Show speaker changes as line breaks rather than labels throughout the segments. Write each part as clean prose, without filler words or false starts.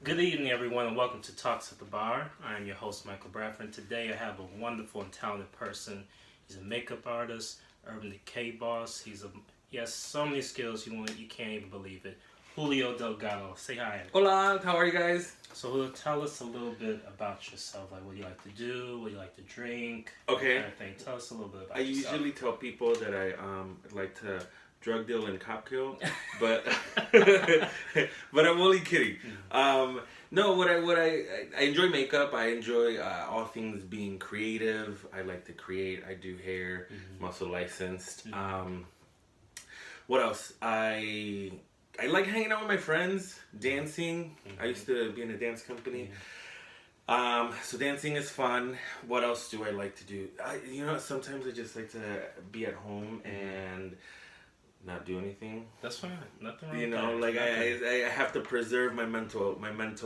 Good evening, everyone, and welcome to Talks at the Bar. I am your host, Michael Bradford. Today I have a wonderful and talented person. He's a makeup artist, Urban Decay boss. He has so many skills you can't even believe it. Julio Delgado, say hi.
Hola, how are you guys?
So Julio, tell us a little bit about yourself, like what you like to do, what you like to drink,
Okay.
that kind of thing. Tell us a little bit about
I
yourself.
usually tell people that I like to drug deal and cop kill, but but I'm only kidding. No, what I enjoy makeup. I enjoy all things being creative. I like to create. I do hair. I'm also licensed. What else? I like hanging out with my friends, dancing. I used to be in a dance company. So dancing is fun. What else do I like to do? Sometimes I just like to be at home and not do anything.
That's fine. Nothing wrong with that.
Like I have to preserve my mental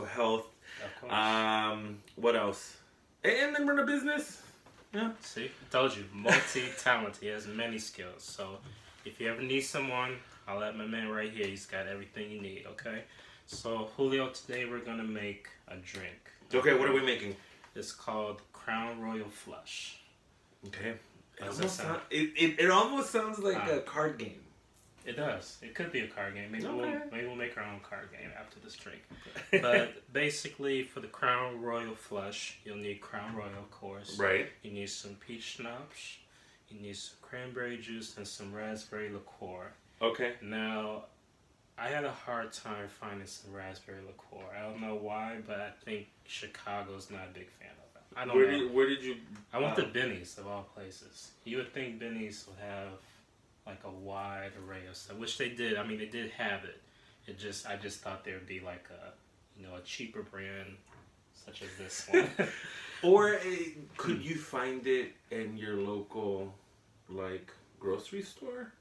health.
Of course.
What else? And then run a business. Yeah.
See, I told you, multi-talented. He has many skills. So if you ever need someone, I'll let my man right here. He's got everything you need, okay? So Julio, today we're going to make a drink.
Okay, what are we making?
It's called Crown Royal Flush.
Okay.
It
almost sounds like a card game.
It does. It could be a card game. Maybe we'll make our own card game after this drink. But basically, for the Crown Royal Flush, you'll need Crown Royal, of course.
Right.
You need some peach schnapps. You need some cranberry juice and some raspberry liqueur.
Okay.
Now, I had a hard time finding some raspberry liqueur. I don't know why, but I think Chicago's not a big fan of it. I don't know.
Where did you?
I went to Benny's, of all places. You would think Benny's would have like a wide array of stuff, which they did. I mean, they did have it. I just thought there would be like a cheaper brand such as this one.
Or could you find it in your local, like, grocery store?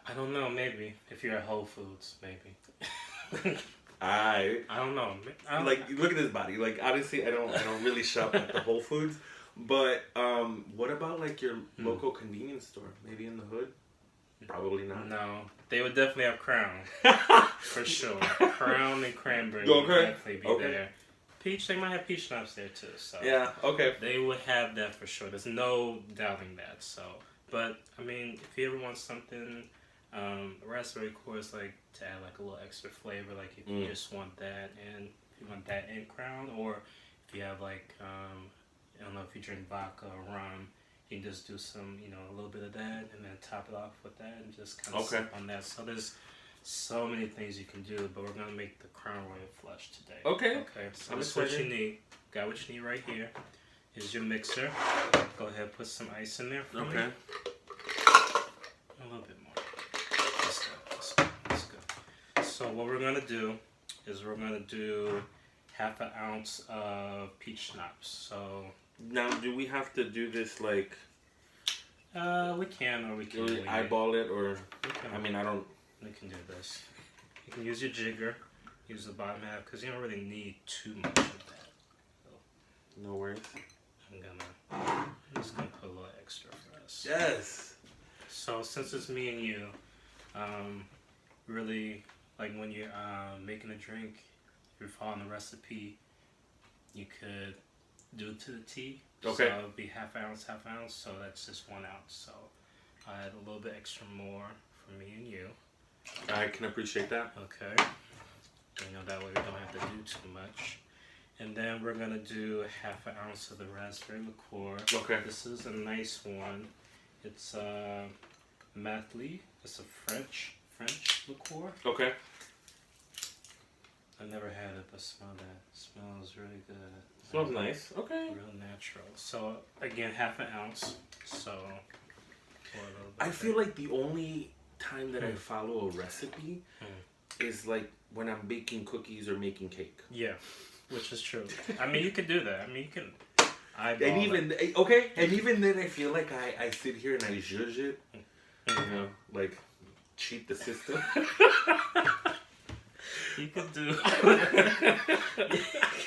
I don't know. Maybe if you're at Whole Foods, maybe.
I
don't know.
Look at this body. Like, honestly, I don't really shop at the Whole Foods. But what about like your local convenience store? Maybe in the hood? Probably not.
No, they would definitely have Crown for sure. Crown and cranberry would definitely be there. Peach, they might have peach schnapps there too. So
yeah, okay.
They would have that for sure. There's no doubting that. So, but I mean, if you ever want something, raspberry liqueur is like to add like a little extra flavor. Like if you just want that, and if you want that in Crown, or if you have like I don't know if you drink vodka or rum, you can just do some, a little bit of that and then top it off with that and just kind of sip on that. So there's so many things you can do, but we're going to make the Crown Royal Flush today. Okay. So this is what you need. Got what you need right here. Here's your mixer. Go ahead and put some ice in there for me. A little bit more. Let's go. So what we're going to do is we're going to do half an ounce of peach schnapps. So
now, do we have to do this like?
We can, or we can.
Really eyeball it, or I don't.
We can do this. You can use your jigger. Use the bottom half because you don't really need too much of that. So,
no worries.
I'm just gonna put a little extra for us.
Yes.
So since it's me and you, really like when you're making a drink, if you're following the recipe, you could do it to the T.
Okay.
So it would be half ounce. So that's just 1 ounce. So I add a little bit extra more for me and you.
I can appreciate that.
Okay. That way we don't have to do too much. And then we're gonna do half an ounce of the raspberry liqueur.
Okay.
This is a nice one. It's Matli. It's a French liqueur.
Okay.
I've never had it, but smell that. It smells really good.
Smells nice. Okay.
Real natural. So again, half an ounce. So pour a little bit.
I feel like the only time that I follow a recipe is like when I'm baking cookies or making cake.
Yeah, which is true. I mean, you can do that. I mean, you can eyeball
And even okay, and even then, I feel like I sit here and I judge it, you know, like cheat the system.
You can do. You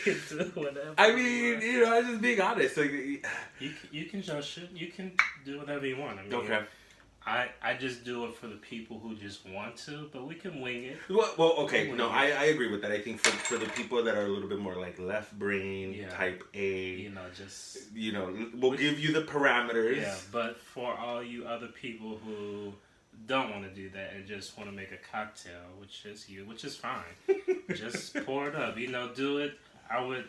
can do whatever.
I mean, you know, I'm just being honest. Like,
You can judge it. You can do whatever you want. I mean,
okay.
I just do it for the people who just want to, but we can wing it.
Well, okay. No, I agree with that. I think for the people that are a little bit more like left brain, type A,
you know, just
we'll give you the parameters.
Yeah, but for all you other people who don't want to do that and just want to make a cocktail, which is you, which is fine. Just pour it up. You know, do it. I would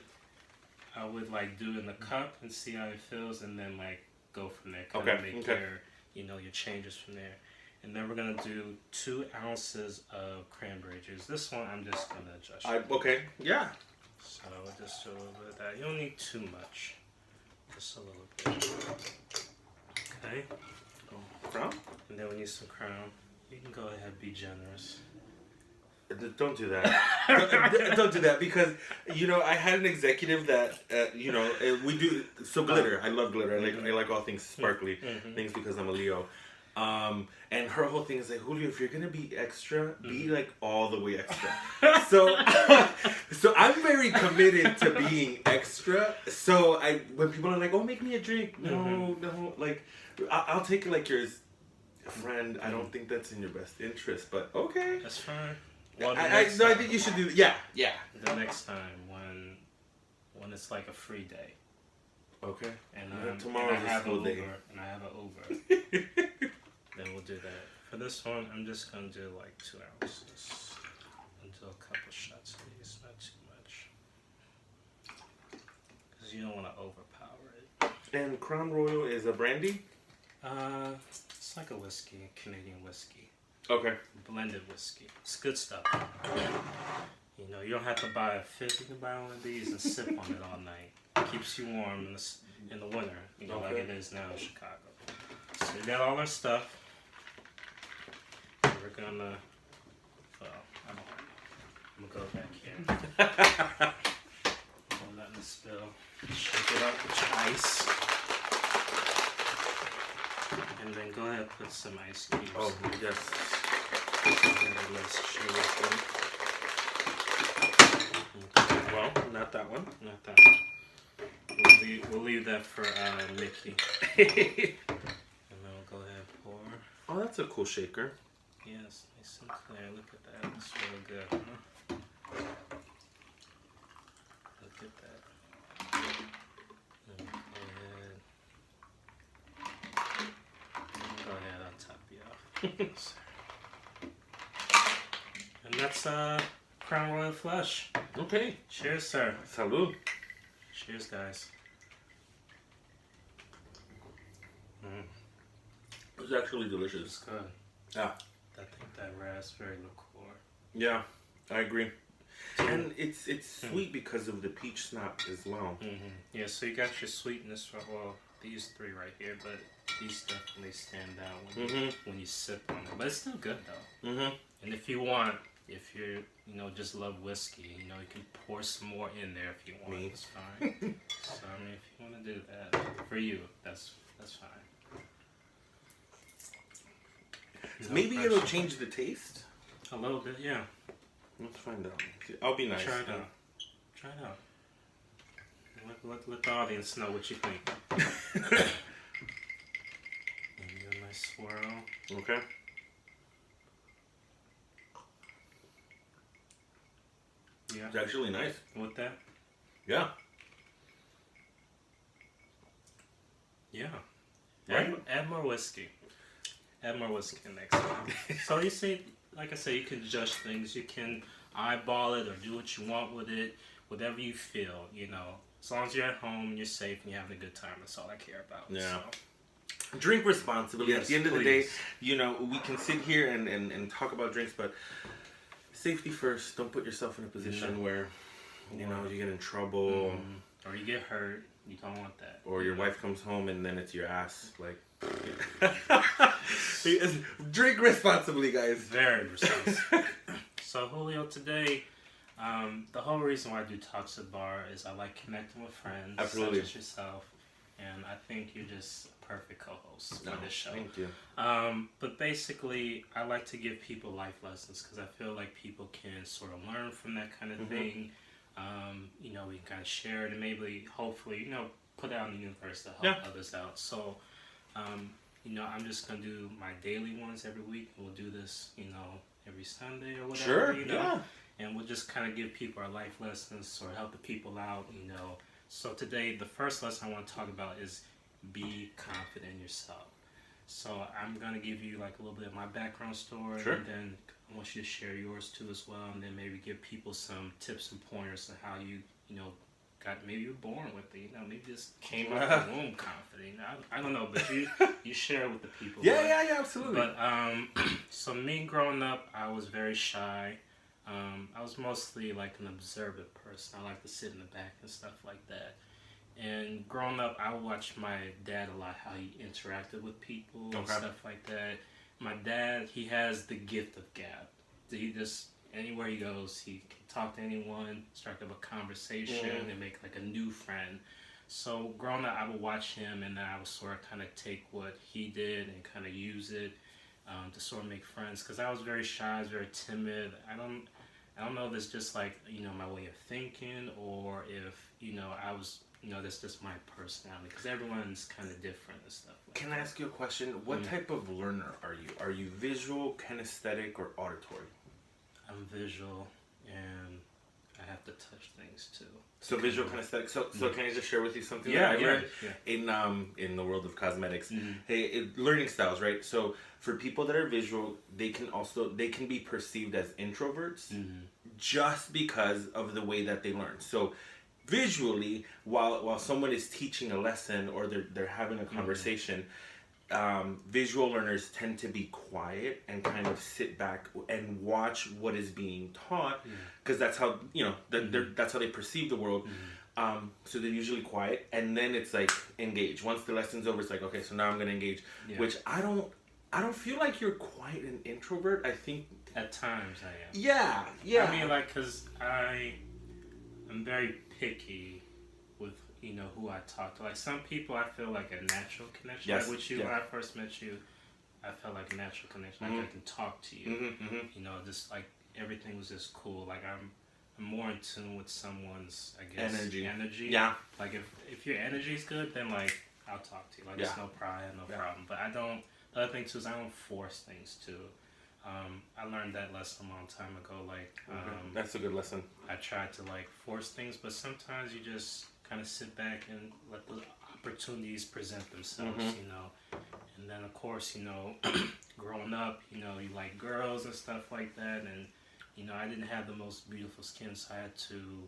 like do it in the cup and see how it feels, and then like go from there. Kind of make your changes from there. And then we're gonna do 2 ounces of cranberry juice. This one I'm just gonna adjust.
Okay. Yeah.
So we'll just do a little bit of that. You don't need too much. Just a little bit. Okay.
Crown?
And then we need some crown. You can go ahead, be generous.
Don't do that. Don't do that because, I had an executive that, we do, glitter. I love glitter. I like all things sparkly things because I'm a Leo. And her whole thing is like, Julio, if you're going to be extra, be like all the way extra. So I'm very committed to being extra. So when people are like, oh, make me a drink. No, like, I'll take it like you're a friend. I don't think that's in your best interest, but okay.
That's fine.
Well, I think you should do. Yeah.
The next time when it's like a free day.
Okay.
And
tomorrow's a school day.
And I have an Uber. Then we'll do that. For this one, I'm just gonna do like 2 ounces. And do a couple shots of these, not too much, because you don't want to overpower it.
And Crown Royal is a brandy.
It's like a whiskey, Canadian whiskey.
Okay.
Blended whiskey. It's good stuff. You don't have to buy a fifth. You can buy one of these and sip on it all night. It keeps you warm in the winter, like it is now in Chicago. So we got all our stuff. We're gonna, I'm gonna go back here. Don't let it spill. Shake it up with your ice. And then go ahead and put some ice cubes.
Oh, yes. Well, not that one.
Not that one. We'll leave that for Mickey. And then we'll go ahead and pour.
Oh, that's a cool shaker.
Yes, nice and clear. Look at that. It's real good, huh? Look at that. Go ahead, I'll top you off. And that's Crown Royal Flush.
Okay.
Cheers, sir.
Salud.
Cheers, guys.
It's actually delicious.
It's good.
Yeah.
I think that raspberry liqueur.
Yeah, I agree. And it's sweet because of the peach snap as well.
Yeah, so you got your sweetness from, these 3 right here, but these definitely stand out when you sip on it. But it's still good though. And if you just love whiskey, you can pour some more in there if you want. It's fine. So I mean, if you want to do that for you, that's fine.
Maybe it'll change the taste.
A little bit, yeah.
Let's find out. I'll be nice.
Try it out. Try it out. Let the audience know what you think. Maybe a nice swirl.
Okay.
Yeah.
It's actually nice.
With that?
Yeah.
Yeah.
Right?
Add more whiskey. Add more whiskey next time. So you see, like I said, you can judge things. You can eyeball it or do what you want with it. Whatever you feel, As long as you're at home, you're safe, and you're having a good time. That's all I care about.
Yeah.
So.
Drink responsibly.
Yes,
at the end of the
please.
day, we can sit here and talk about drinks, but safety first. Don't put yourself in a position where, you get in trouble.
Or you get hurt. You don't want that.
Or your wife comes home and then it's your ass. Like, Drink responsibly, guys.
Very responsible. So Julio, today, the whole reason why I do Talks at Bar is I like connecting with friends,
Absolutely.
such as yourself, and I think you're just a perfect co-host for this show.
Thank you.
But basically, I like to give people life lessons because I feel like people can sort of learn from that kind of thing. We can kind of share it and maybe, hopefully, put it out in the universe to help others out. So, I'm just going to do my daily ones every week, and we'll do this, every Sunday or whatever.
Sure,
And we'll just kind of give people our life lessons or help the people out, So today, the first lesson I want to talk about is be confident in yourself. So I'm going to give you like a little bit of my background story, and then I want you to share yours too as well, and then maybe give people some tips and pointers on how you, maybe you were born with it, maybe just came out of the womb confident. I don't know, but you share with the people.
Yeah, absolutely.
But so me growing up, I was very shy. I was mostly like an observant person. I like to sit in the back and stuff like that. And growing up, I watched my dad a lot, how he interacted with people and stuff like that. My dad, he has the gift of gab. He just, anywhere he goes, he can talk to anyone, strike up a conversation, and make like a new friend. So growing up, I would watch him, and then I would sort of kind of take what he did and kind of use it to sort of make friends. Because I was very shy, I was very timid. I don't know if it's just like, my way of thinking, or if, I was, that's just my personality, because everyone's kind of different and stuff.
Can I ask you a question? What type of learner are you? Are you visual, kinesthetic, or auditory?
I'm visual, and I have to touch things too.
So visual, kinesthetic. So can I just share with you something
Yeah,
that I learned in the world of cosmetics? Learning styles, right? So for people that are visual, they can be perceived as introverts just because of the way that they learn. So visually, while someone is teaching a lesson or they're having a conversation, visual learners tend to be quiet and kind of sit back and watch what is being taught, because that's how that's how they perceive the world. So they're usually quiet, and then it's like engage. Once the lesson's over, it's like, okay, so now I'm gonna engage. Which I don't feel like you're quite an introvert. I think
at times I am.
Yeah.
I mean, like, cause I'm very picky with who I talk to. Like, some people, I feel like a natural connection.
Yes.
Like with you, when I first met you, I felt like a natural connection. Like I can talk to you. Just like everything was just cool. Like I'm more in tune with someone's, I guess, energy.
Yeah.
Like if your energy's good, then like I'll talk to you. Like it's no problem, But I don't. The other thing too is I don't force things too. I learned that lesson a long time ago. Like,
that's a good lesson.
I tried to like force things, but sometimes you just kind of sit back and let the opportunities present themselves, And then of course, growing up, you like girls and stuff like that, and I didn't have the most beautiful skin, so I had to,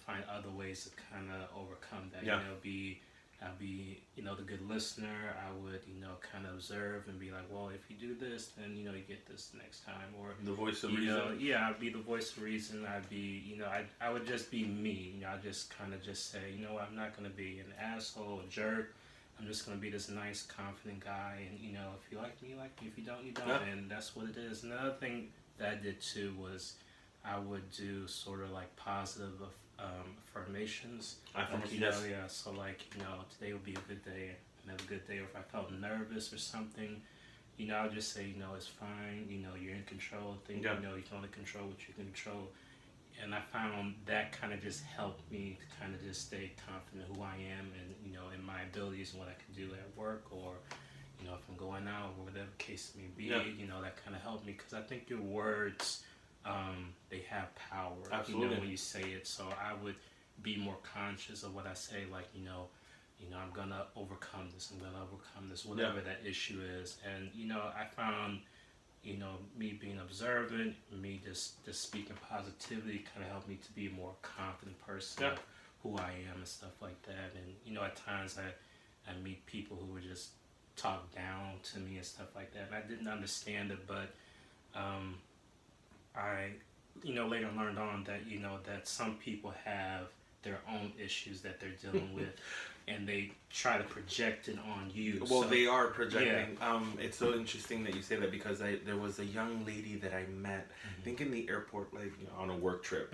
find other ways to kind of overcome that. I'll be, the good listener. I would, kind of observe and be like, well, if you do this, then, you get this next time. Or
the voice of reason.
I'd be the voice of reason. I'd be, I would just be me. I'd just kind of just say, I'm not going to be an asshole, a jerk. I'm just going to be this nice, confident guy. And, if you like me, you like me. If you don't, you don't. Yeah. And that's what it is. Another thing that I did, too, was I would do sort of like positive affirmations. So like, today will be a good day, another good day. Or if I felt nervous or something, I would just say, it's fine. You're in control of things. You can only control what you can control. And I found that kind of just helped me to kind of just stay confident who I am and, in my abilities and what I can do at work, or, if I'm going out or whatever case may be, that kind of helped me, because I think your words, they have power.
Absolutely.
When you say it. So I would be more conscious of what I say, like, I'm gonna overcome this, whatever that issue is. And, I found, me being observant, me just speaking positivity kind of helped me to be a more confident person of who I am and stuff like that. And, at times I meet people who would just talk down to me and stuff like that. And I didn't understand it, but I later learned on that, that some people have their own issues that they're dealing with. and they try to project it on you.
Well,
so,
they are projecting. It's so interesting that you say that because there was a young lady that I met, I think in the airport, like on a work trip,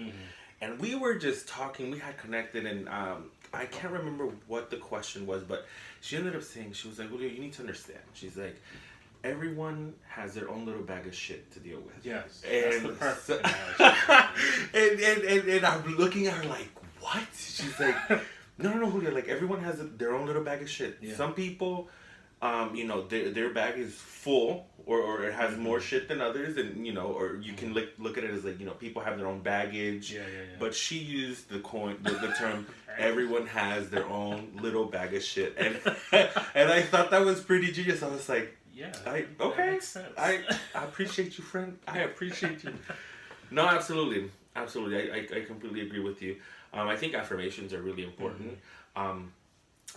and we were just talking. We had connected, and I can't remember what the question was, but she ended up saying, she was like, "Julio, you need to understand." She's like, everyone has their own little bag of shit to deal with.
Yes,
and
that's the perfect analogy.
and I'm looking at her like, what? She's like, no, Julio, like everyone has their own little bag of shit.
Yeah.
Some people, their bag is full or it has more shit than others, and or you can look at it as like, people have their own baggage.
Yeah.
But she used the term, everyone has their own little bag of shit, and and I thought that was pretty genius. I was like,
yeah,
okay,
that makes sense.
I appreciate you, friend. I appreciate you. No, absolutely. I completely agree with you. I think affirmations are really important.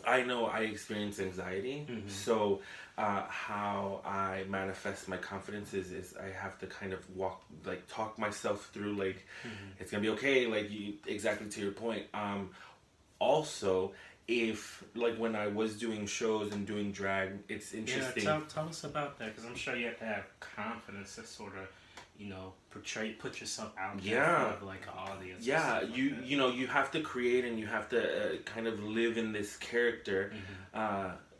I know I experience anxiety, so how I manifest my confidence is I have to kind of talk myself through, like, it's gonna be okay, like, exactly to your point. Also, if, like, when I was doing shows and doing drag, it's interesting.
Yeah, tell us about that, because I'm sure you have to have confidence to sort of, put yourself out there in front of, like, an audience.
Yeah, you have to create, and you have to kind of live in this character.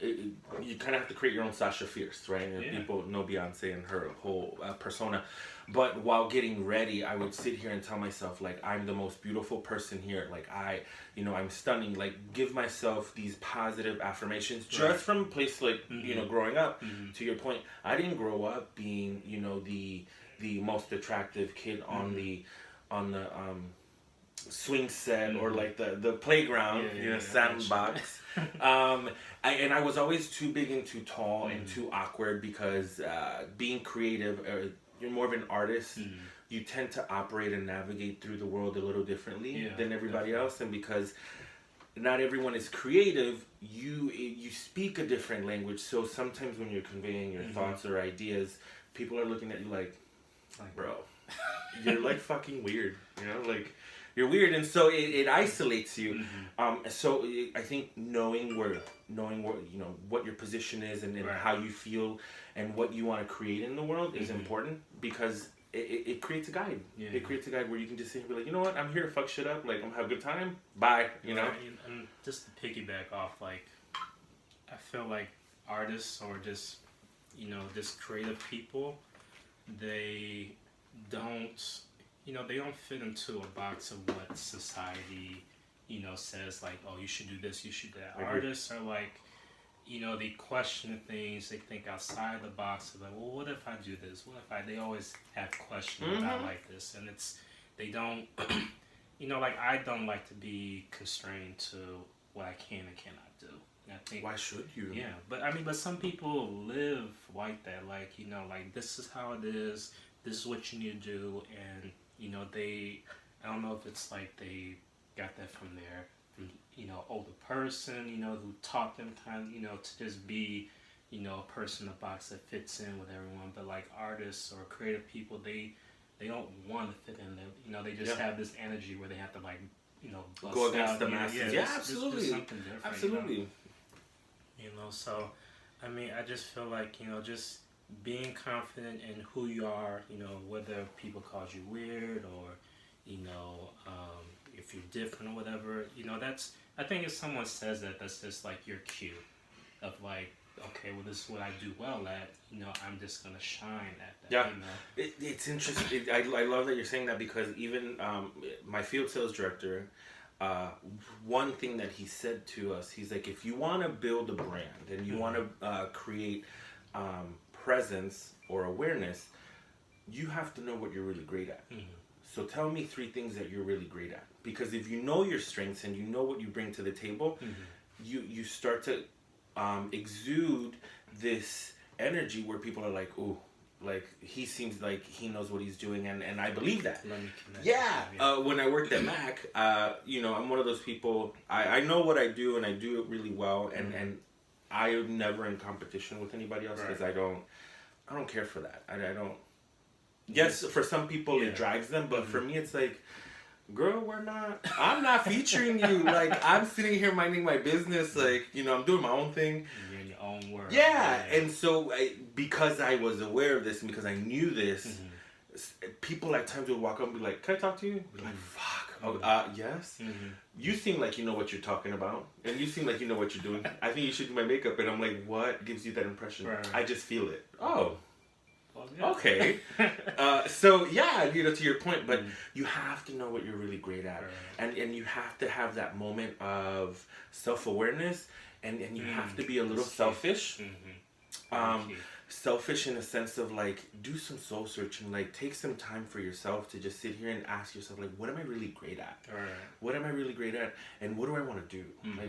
You kind of have to create your own Sasha Fierce, right? And people know Beyonce and her whole persona. But while getting ready, I would sit here and tell myself, like, I'm the most beautiful person here. Like, I'm stunning. Like, give myself these positive affirmations just from a place like, growing up. To your point, I didn't grow up being, the most attractive kid on the swing set or like the playground, sandbox. And I was always too big and too tall and too awkward because being creative, you're more of an artist. You tend to operate and navigate through the world a little differently than everybody else, and because not everyone is creative, you speak a different language. So sometimes when you're conveying your thoughts or ideas, people are looking at you like, bro, you're like fucking weird, like you're weird, and so it isolates you. So I think knowing what your position is and how you feel and what you want to create in the world is important, because it creates a guide. It creates a guide where you can just sit and be like, you know what, I'm here to fuck shit up. Like, I'm gonna have a good time. Bye.
And just to piggyback off, like, I feel like artists or just creative people, they don't fit into a box of what society, says, like, oh, you should do this, you should do that. Artists are like, they question things, they think outside the box of like, well, what if I do this? They always have questions about like this, and they don't, like, I don't like to be constrained to what I can and cannot do. And I think,
why should you?
Yeah, but some people live like that, like, like, this is how it is, this is what you need to do, and, I don't know if it's like they got that from older person, who taught them to just be, a person in a box that fits in with everyone, but like artists or creative people, they don't want to fit in there, they just have this energy where they have to, like, bust
go against
out,
the masses. Absolutely.
There's something different,
absolutely.
So, I just feel like, just being confident in who you are, whether people call you weird or, if you're different or whatever, I think if someone says that, that's just like your cue of like, okay, well, this is what I do well at, I'm just going to shine at that.
Yeah, it's interesting. I love that you're saying that, because even my field sales director, one thing that he said to us, he's like, if you want to build a brand and you want to create presence or awareness, you have to know what you're really great at. So tell me 3 things that you're really great at, because if you know your strengths and you know what you bring to the table, you start to exude this energy where people are like, ooh, like, he seems like he knows what he's doing, and I believe that. When I worked at Mac, I'm one of those people, I know what I do, and I do it really well, and I'm never in competition with anybody else, because I don't care for that. I don't. Yes, for some people it drives them, but for me it's like, girl, I'm not featuring you. Like, I'm sitting here minding my business. Like, I'm doing my own thing.
You're in your own world.
Yeah. And so, because I was aware of this and because I knew this, people at times would walk up and be like, can I talk to you? Be like, fuck. Oh, yes. You seem like you know what you're talking about. And you seem like you know what you're doing. I think you should do my makeup. And I'm like, what gives you that impression?
Right.
I just feel it. Oh.
Well, yeah.
Okay. So yeah, to your point, but you have to know what you're really great at, and you have to have that moment of self-awareness, and you have to be a little selfish. Selfish in the sense of like, do some soul searching, like take some time for yourself to just sit here and ask yourself, like, what am I really great at? What am I really great at? And what do I want to do?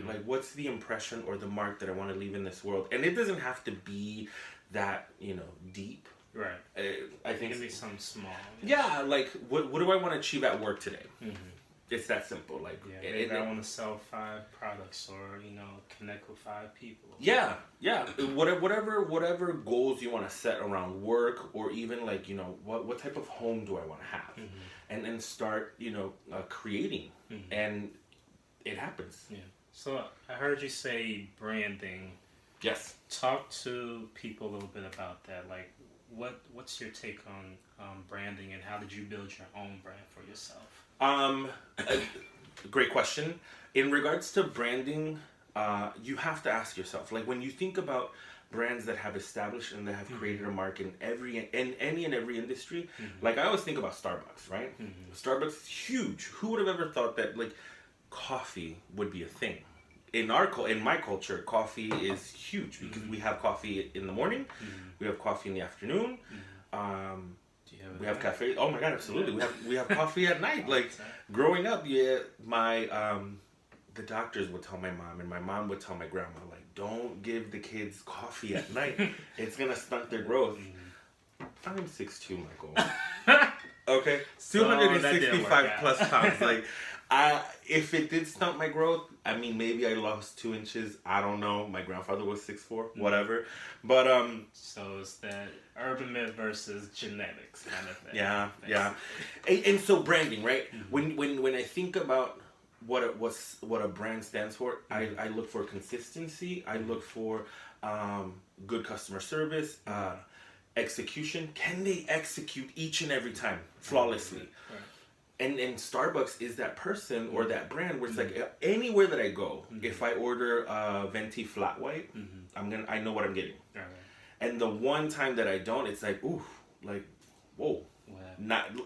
Like what's the impression or the mark that I want to leave in this world? And it doesn't have to be that, deep.
Right.
I think
it can be something small.
Yeah, like what do I want to achieve at work today? It's that simple. Like,
maybe I want to sell 5 products, or connect with 5 people.
Yeah. Whatever goals you want to set around work, or even like what type of home do I want to have, and then start creating, and it happens.
Yeah. So I heard you say branding.
Yes.
Talk to people a little bit about that. Like, what's your take on branding, and how did you build your own brand for yourself?
Great question. In regards to branding, you have to ask yourself, like, when you think about brands that have established and that have created a mark in any and every industry, like I always think about Starbucks, right? Starbucks is huge. Who would have ever thought that like coffee would be a thing? In my culture, coffee is huge because we have coffee in the morning, we have coffee in the afternoon. We have cafe. Oh my god, absolutely. We have coffee at night. Like growing up, the doctors would tell my mom, and my mom would tell my grandma, like, don't give the kids coffee at night. It's gonna stunt their growth. I'm 6'2", Michael. Okay, 265 plus pounds. Like, if it did stunt my growth, I mean, maybe I lost 2 inches. I don't know. My grandfather was 6'4", whatever. But
so it's that urban myth versus genetics kind of thing.
Yeah. And so branding, right? When I think about what a brand stands for, I look for consistency. I look for good customer service, execution. Can they execute each and every time flawlessly? Right. And Starbucks is that person or that brand where it's like anywhere that I go, if I order a venti flat white, I know what I'm getting. Right. And the one time that I don't, it's like, ooh, like, whoa.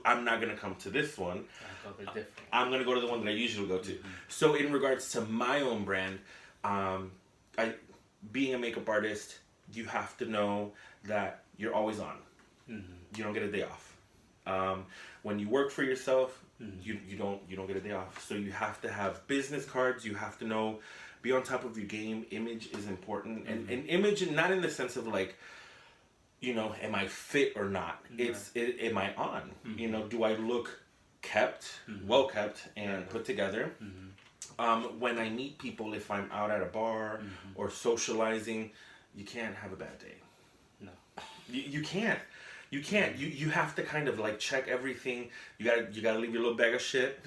I'm not gonna come to this one. I'm gonna go to the one that I usually go to. So in regards to my own brand, being a makeup artist, you have to know that you're always on. You don't get a day off. When you work for yourself, you don't get a day off. So you have to have business cards. You have to be on top of your game. Image is important, and image, not in the sense of like, am I fit or not? It's am I on? Do I look kept, well kept, and put together? When I meet people, if I'm out at a bar or socializing, you can't have a bad day. No, you can't. You can't. You have to kind of like check everything. You gotta leave your little bag of shit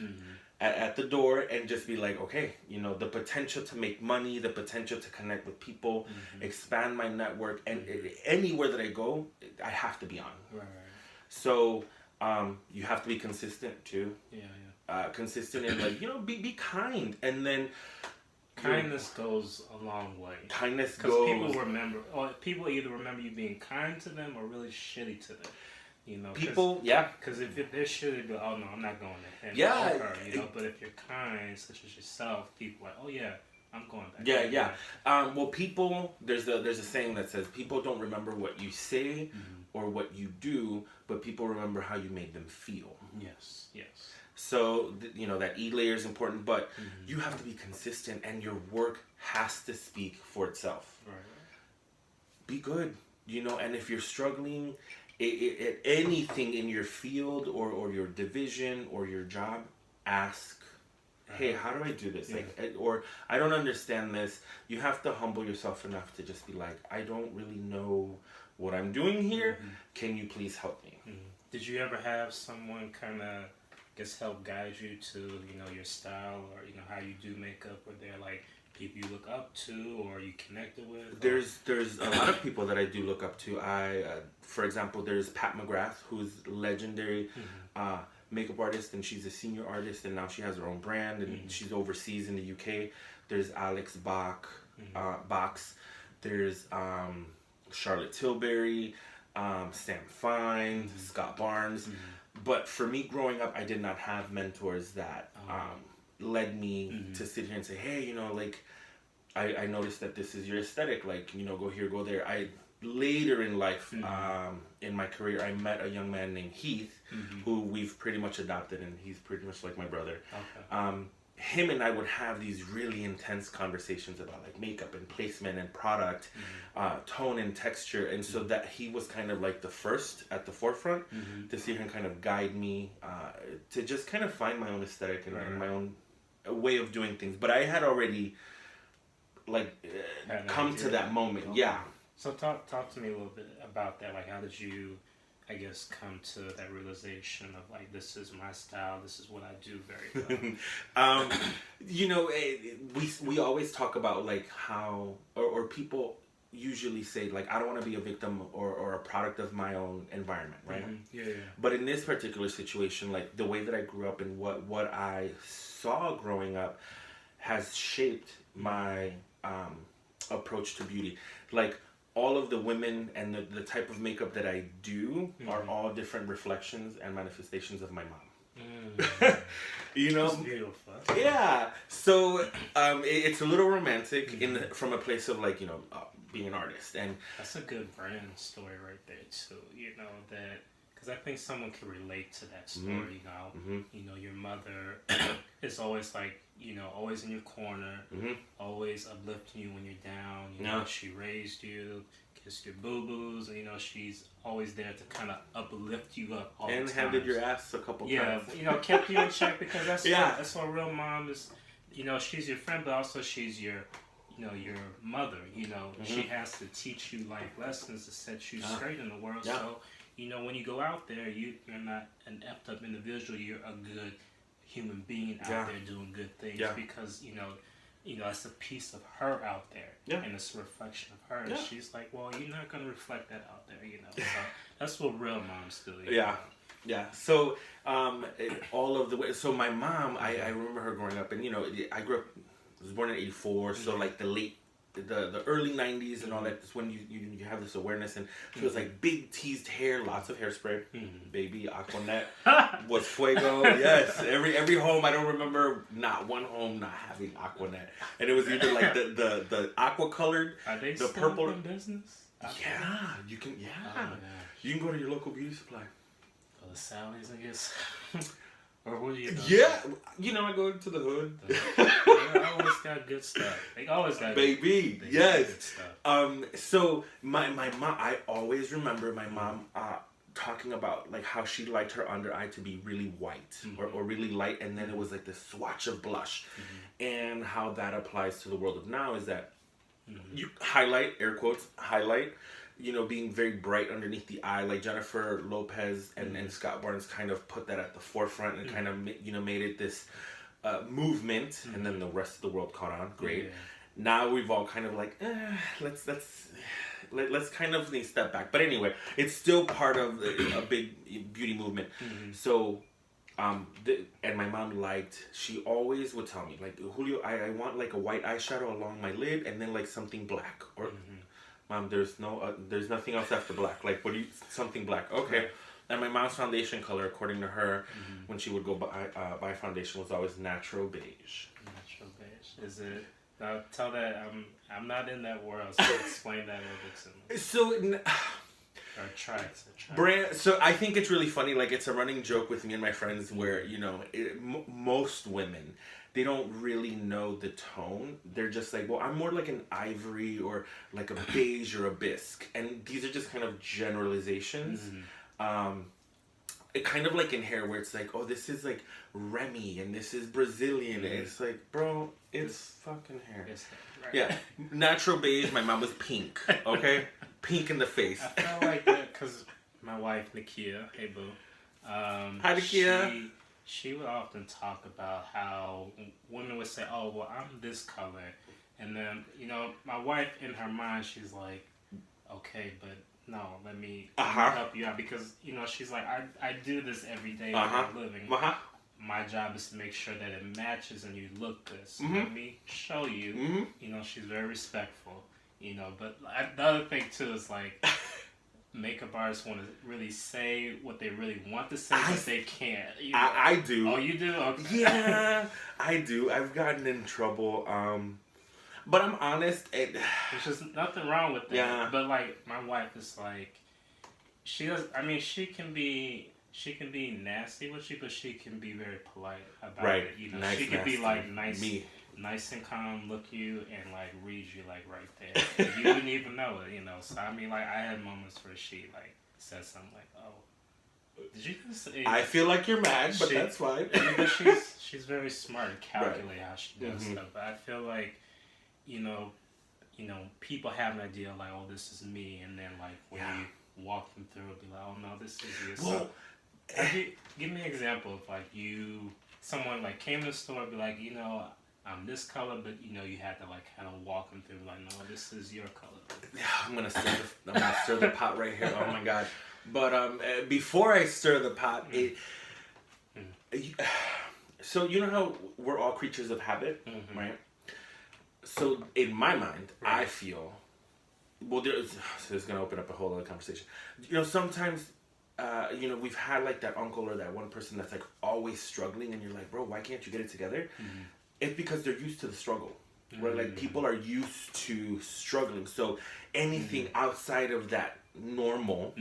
at the door and just be like, okay, the potential to make money, the potential to connect with people, expand my network, and anywhere that I go, I have to be on. Right. So you have to be consistent too. Yeah. Consistent and like be kind, and then
kindness goes a long way.
Kindness goes.
Because people either remember you being kind to them or really shitty to them.
People, yeah.
Because if they're shitty, they'll be like, oh no, I'm not going there. And
yeah.
But if you're kind, such as yourself, people are like, oh yeah, I'm going back.
Yeah. Well, people, there's a saying that says people don't remember what you say or what you do, but people remember how you made them feel.
Yes.
So, that E layer is important, but you have to be consistent, and your work has to speak for itself. Right. Be good, and if you're struggling at anything in your field or your division or your job, ask, hey, how do I do this? Or I don't understand this. You have to humble yourself enough to just be like, I don't really know what I'm doing here. Can you please help me?
Did you ever have someone kind of guess help guide you to, you know, your style or, you know, how you do makeup? Were there like people you look up to or you connected with?
There's a lot of people that I do look up to. For example, there's Pat McGrath, who's legendary makeup artist, and she's a senior artist, and now she has her own brand, and she's overseas in the UK. There's Alex Box. There's Charlotte Tilbury, Sam Fine, Scott Barnes. But for me, growing up, I did not have mentors that led me to sit here and say, hey, you know, like, I noticed that this is your aesthetic, like, you know, go here, go there. Later in life, in my career, I met a young man named Heath, who we've pretty much adopted, and he's pretty much like my brother. Okay. Him and I would have these really intense conversations about like makeup and placement and product, tone and texture, and so that he was kind of like the first at the forefront to see him kind of guide me to just kind of find my own aesthetic and my own way of doing things. But I had already like come to that moment. Okay. Yeah.
So talk to me a little bit about that. Like, how did you, I guess, come to that realization of like, this is my style, this is what I do very well?
You know, we always talk about like how, or people usually say like, I don't want to be a victim or a product of my own environment, right?
Yeah.
But in this particular situation, like the way that I grew up and what I saw growing up has shaped my approach to beauty. Like, all of the women and the type of makeup that I do are all different reflections and manifestations of my mom. You know?
That's beautiful.
Yeah. So it's a little romantic from a place of like, you know, being an artist. And
that's a good brand story right there too. You know, that, because I think someone can relate to that story. You know, your mother is always like, you know, always in your corner, always uplifting you when you're down. You know, she raised you, kissed your boo-boos, and, you know, she's always there to kind of uplift you up all the time. And
handed your ass a couple times.
Yeah, you know, kept you in check, because that's that's what a real mom is. You know, she's your friend, but also she's your, you know, your mother. You know, she has to teach you life lessons to set you straight in the world. So, you know, when you go out there, you're not an effed up individual. You're a good human being out there doing good things, because you know it's a piece of her out there, and it's a reflection of her. And she's like, well, you're not gonna reflect that out there, you know. So that's what real moms do.
Yeah. So all of the way. So my mom, I remember her growing up, and you know, I was born in '84, so like the early 90s and all that is when you have this awareness, and she was like big teased hair, lots of hairspray, baby Aquanet was fuego. Yes, every home, I don't remember not one home not having Aquanet, and it was either like the aqua colored,
are they
the
still
purple
in business?
Yeah, you can. Yeah, you can go to your local beauty supply.
For the Sally's, I guess. Or what do you know?
Yeah, you know, I go to the hood.
They always got good stuff. They always got
baby.
Good
Yes. So my mom, I always remember my mom talking about like how she liked her under eye to be really white or really light, and then it was like this swatch of blush, and how that applies to the world of now is that you highlight, air quotes, highlight. You know, being very bright underneath the eye, like Jennifer Lopez and Scott Barnes kind of put that at the forefront and kind of, you know, made it this movement, and then the rest of the world caught on. Great. Now we've all kind of like, let's kind of step back. But anyway, it's still part of a big beauty movement. So, and my mom she always would tell me, like, Julio, I want like a white eyeshadow along my lid, and then like something black, or Mom, there's nothing else after black. Like, something black. Okay. Right. And my mom's foundation color, according to her, when she would go buy foundation, was always natural beige.
Natural beige. Is it? Tell that I'm not in that world, so explain that a little bit to me.
So,
or try.
Brand. So I think it's really funny. Like, it's a running joke with me and my friends where, you know, most women, they don't really know the tone. They're just like, well, I'm more like an ivory or like a beige or a bisque. And these are just kind of generalizations. It kind of like in hair where it's like, oh, this is like Remy and this is Brazilian. And it's like, bro, it's fucking hair.
It's right.
Yeah. Natural beige, my mom was pink. Okay? Pink in the face.
I felt like that because my wife, Nakia, hey boo.
Hi, Nakia.
she would often talk about how women would say, "Oh, well, I'm this color," and then my wife in her mind, she's like, "Okay, but no, let me help you out because she's like, I do this every day for a living. My job is to make sure that it matches and you look good. So let me show you." She's very respectful. But the other thing too is like. Makeup artists want to really say what they really want to say, but they can't.
I do.
Oh, you do? Okay.
Yeah, I do. I've gotten in trouble. But I'm honest.
There's just nothing wrong with that.
Yeah.
But like my wife is like, she does. I mean, she can be nasty with you, but she can be very polite about it.
Nice,
she can
nasty.
be like nice and calm, look you and like read you like right there. You wouldn't even know it, So I mean, like I had moments where she like said something like, "Oh, did you just say?"
I feel like you're mad, but that's fine.
But she's very smart and calculate how she does stuff. But I feel like, people have an idea like, "Oh, this is me," and then like when you walk them through, it'll be like, "Oh no, this is you." So, give me an example of like someone like came to the store and be like, I'm this color, but you had to like kind of walk them through like, no, this is your color.
I'm gonna stir the pot right here. Oh my god! But before I stir the pot, so you know how we're all creatures of habit, right? So in my mind, I feel this is gonna open up a whole other conversation. Sometimes. We've had like that uncle or that one person that's like always struggling, and you're like, bro, why can't you get it together? It's because they're used to the struggle. Where like people are used to struggling, so anything outside of that normal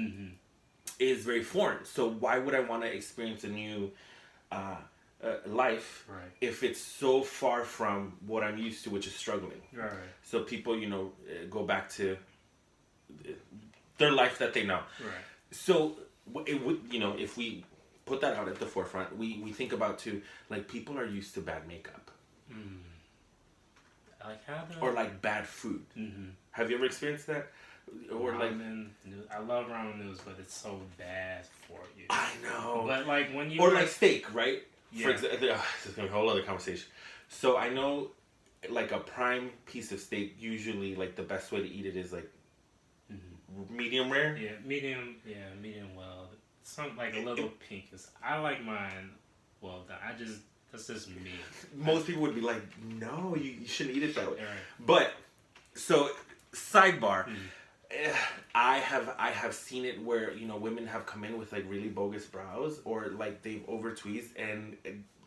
is very foreign. So why would I want to experience a new life if it's so far from what I'm used to, which is struggling?
Right.
So people, go back to their life that they know.
Right.
So it would, if we put that out at the forefront, we think about too, like people are used to bad makeup.
Like how
or like bad food. Have you ever experienced that? Or
ramen, I love ramen noodles, but it's so bad for you.
I know.
But like when you
like steak, right?
Yeah.
For example, this is gonna be a whole other conversation. So I know, like a prime piece of steak, usually like the best way to eat it is like medium rare.
Yeah, medium well. Some like a little pink. I like mine well done. That's just me.
Most people would be like, no, you shouldn't eat it that way.
Right.
But so sidebar. I have seen it where women have come in with like really bogus brows or like they've over tweezed, and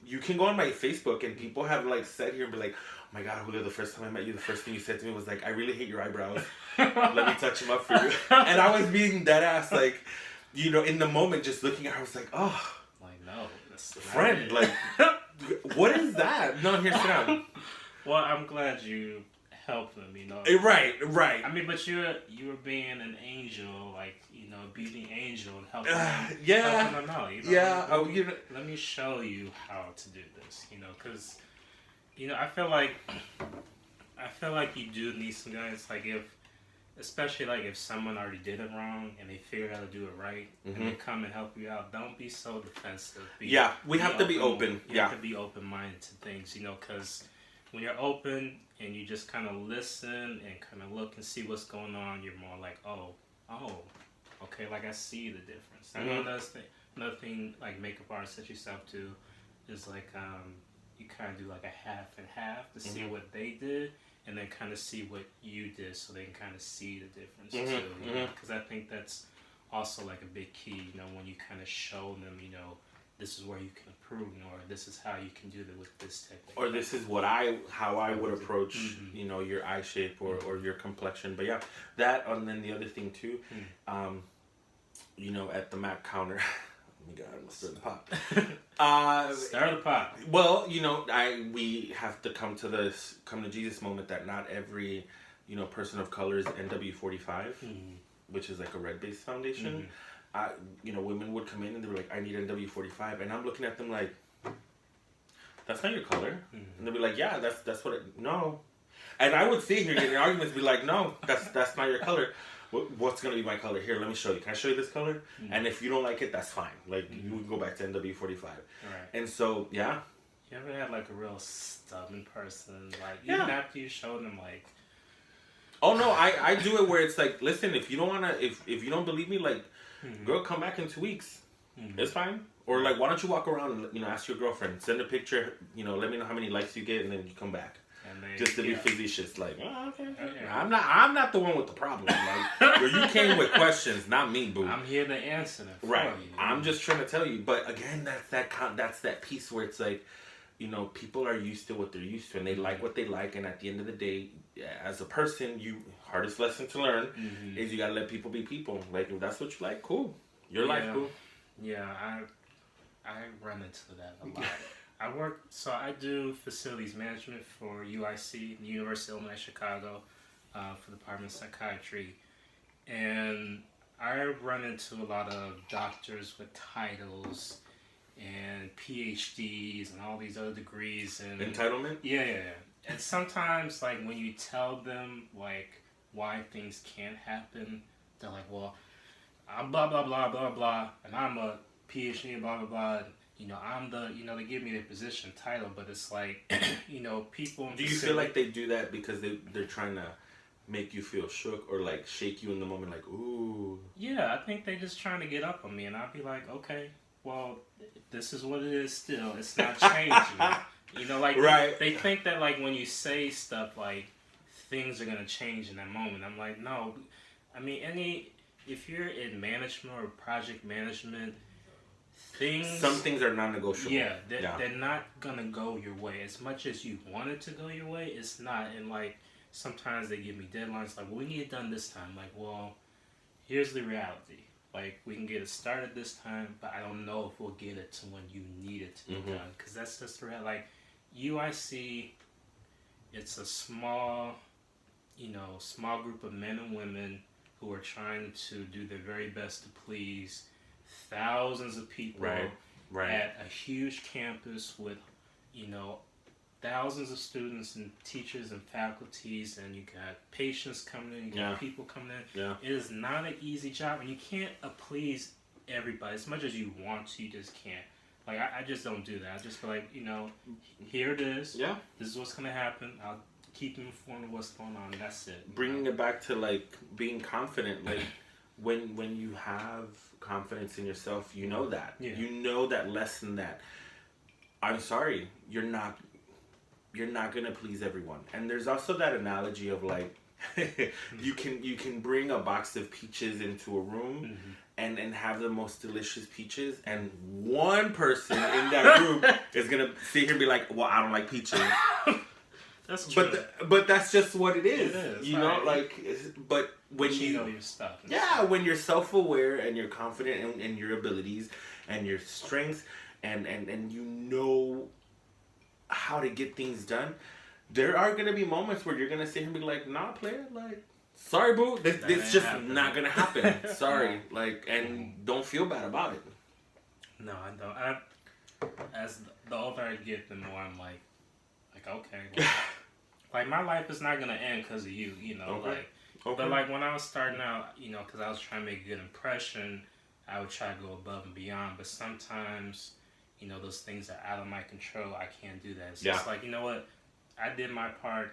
you can go on my Facebook and people have like said here and be like, oh my god, Julio, the first time I met you, the first thing you said to me was like, I really hate your eyebrows. Let me touch them up for you. And I was being dead ass like, in the moment just looking at her, I was like, oh,
like no, that's
friend, like what is that? No, here, sit down.
Well, I'm glad you help them,
Right.
I mean, but you were being an angel, like a beauty angel, and helping them, helping them out. Let me show you how to do this, because I feel like you do need some guys, like especially like if someone already did it wrong and they figured out to do it right, and they come and help you out. Don't be so defensive.
We have to be open.
You have to be open-minded to things, because when you're open and you just kind of listen and kind of look and see what's going on, you're more like, oh, okay, like I see the difference. I know another thing like makeup artists set yourself to is like you kind of do like a half and half to see what they did, and then kind of see what you did, so they can kind of see the difference too. Because I think that's also like a big key. When you kind of show them, this is where you can improve, or this is how you can do it with this technique.
Or this is how I would approach, your eye shape or your complexion. But yeah, that, and then the other thing too, at the MAC counter, oh my god, I'm gonna stir the pot.
Stir the pot.
Well, we have to come to Jesus moment that not every, person of color is NW45, which is like a red-based foundation. Women would come in and they were like, I need NW45, and I'm looking at them like, that's not your color. And they'd be like, yeah, that's what no. And I would sit here getting arguments, be like, no, that's not your color. what's gonna be my color? Here, let me show you. Can I show you this color?
Mm-hmm.
And if you don't like it, that's fine. Like we can go back to NW45.
Right.
And so yeah.
You ever had like a real stubborn person, like
Yeah.
even after you showed them like?
Oh no, I do it where it's like, listen, if you don't wanna, if you don't believe me, like, girl, come back in 2 weeks. It's fine. Or like, why don't you walk around and, you know, ask your girlfriend, send a picture, you know, let me know how many likes you get, and then you come back. And they, just to be facetious, like, oh, okay. I'm not the one with the problem. Like, where you came with questions, not me, boo.
I'm here to answer them.
Right.
You.
I'm just trying to tell you. But again, that's that piece where it's like, you know, people are used to what they're used to, and they like what they like, and at the end of the day, as a person, hardest lesson to learn is you gotta let people be people. Like, if that's what you like, cool. Your life, cool.
Yeah, I run into that a lot. I do facilities management for UIC, the University of Illinois Chicago, for the Department of Psychiatry, and I run into a lot of doctors with titles and PhDs and all these other degrees and
entitlement.
Yeah. And sometimes, like, when you tell them like why things can't happen, they're like, "Well, I'm blah blah blah blah blah, and I'm a PhD blah blah blah." You know, I'm the, you know, they give me the position title, but it's like, you know, people.
Do you feel like they do that because they're trying to make you feel shook or like shake you in the moment, like, ooh?
Yeah, I think they're just trying to get up on me, and I'll be like, okay, well, this is what it is. Still, it's not changing. You know, like
right.
They think that like when you say stuff like things are gonna change in that moment. I'm like, no. I mean, if you're in management or project management. Some
things are non-negotiable.
Yeah, they're not gonna go your way as much as you want it to go your way. It's not, and like sometimes they give me deadlines like, well, we need it done this time. Like, well, here's the reality. Like, we can get it started this time, but I don't know if we'll get it to when you need it to be done. Because that's just the reality. Like, UIC, it's a small group of men and women who are trying to do their very best to please thousands of people at a huge campus with, you know, thousands of students and teachers and faculties, and you got patients coming in, you got people coming in. Yeah. It is not an easy job, and you can't please everybody as much as you want to. You just can't. Like, I just don't do that. I just feel like, you know, here it is. Yeah. This is what's going to happen. I'll keep you informed of what's going on. That's it.
Bringing it back to, like, being confident. Like, when you have confidence in yourself, you know that. Yeah. You know that lesson that, I'm sorry, you're not going to please everyone. And there's also that analogy of, like, you can bring a box of peaches into a room and have the most delicious peaches, and one person in that group is going to sit here and be like, well, I don't like peaches.
That's true.
But that's just what it is.
It is.
You know, like, but when
you know your stuff.
When you're self-aware and you're confident in your abilities and your strengths and you know how to get things done, there are going to be moments where you're going to sit here and be like, nah, player, like, sorry, boo, this just not going to happen. Sorry. Like, and don't feel bad about it.
No, I don't. As the older I get, the more I'm like, okay. Well, like, my life is not going to end because of you, you know. Okay. Like, but, like, when I was starting out, you know, because I was trying to make a good impression, I would try to go above and beyond. But sometimes, you know, those things are out of my control. I can't do that. It's just like, you know what? I did my part.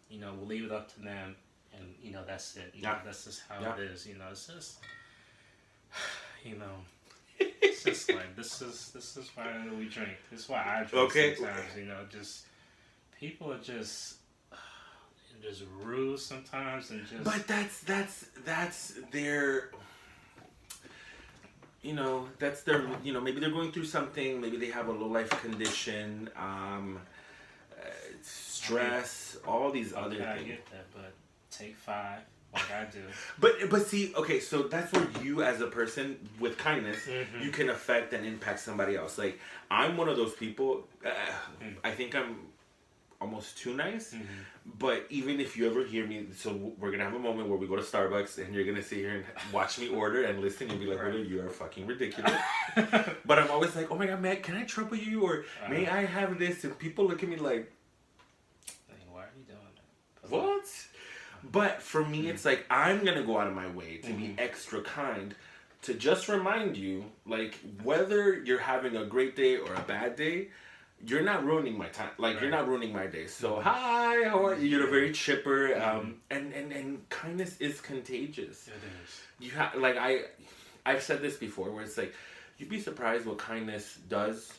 You know, we'll leave it up to them. And, you know, that's it. You know, that's just how it is. You know, it's just, you know, it's just like, this is why we drink. This is why I drink sometimes, you know, just, people are just rude sometimes and just...
But that's their... You know, that's their... You know, maybe they're going through something. Maybe they have a low-life condition. Stress. All these other things.
I get that, but take 5 like I do.
But see, okay, so that's where you as a person, with kindness, you can affect and impact somebody else. Like, I'm one of those people... I think I'm almost too nice, but even if you ever hear me, so we're gonna have a moment where we go to Starbucks and you're gonna sit here and watch me order and listen and be like, "Really, you are fucking ridiculous." But I'm always like, "Oh my god, man, can I trouble you?" Or "May I have this?" And people look at me like,
"Why are you doing that?"
What? But for me, it's like, I'm going to go out of my way to be extra kind to just remind you, like, whether you're having a great day or a bad day, you're not ruining my time. Like, you're not ruining my day. So, hi, how are you? You're very chipper. And kindness is contagious.
It is.
You have, like, I've said this before, where it's like, you'd be surprised what kindness does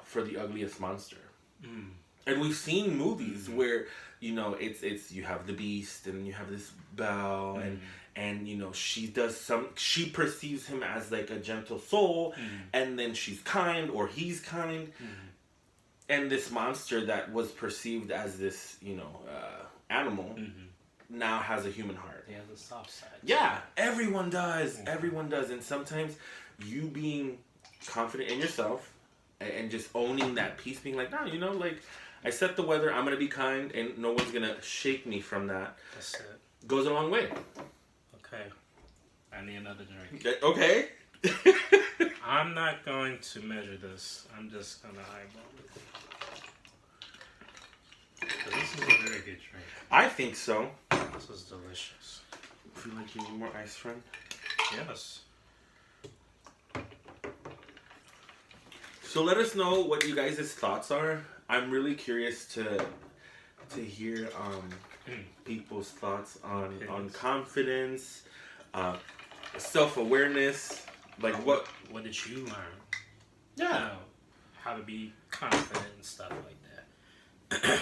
for the ugliest monster. And we've seen movies where, you know, it's you have the beast and you have this Belle and you know, she perceives him as like a gentle soul, and then she's kind or he's kind. And this monster that was perceived as this, you know, animal now has a human heart.
They have the soft side.
Yeah, everyone does. Everyone does. And sometimes you being confident in yourself and just owning that piece, being like, no, you know, like, I set the weather, I'm going to be kind, and no one's going to shake me from that.
That's it.
Goes a long way.
Okay. I need another drink.
Okay.
I'm not going to measure this. I'm just going to eyeball it. This is a very good drink.
I think so.
This is delicious.
I feel like you need more ice, friend.
Yes.
So let us know what you guys' thoughts are. I'm really curious to hear people's thoughts on confidence, self-awareness. Like what
did you learn?
Yeah.
You know, how to be confident and stuff like that.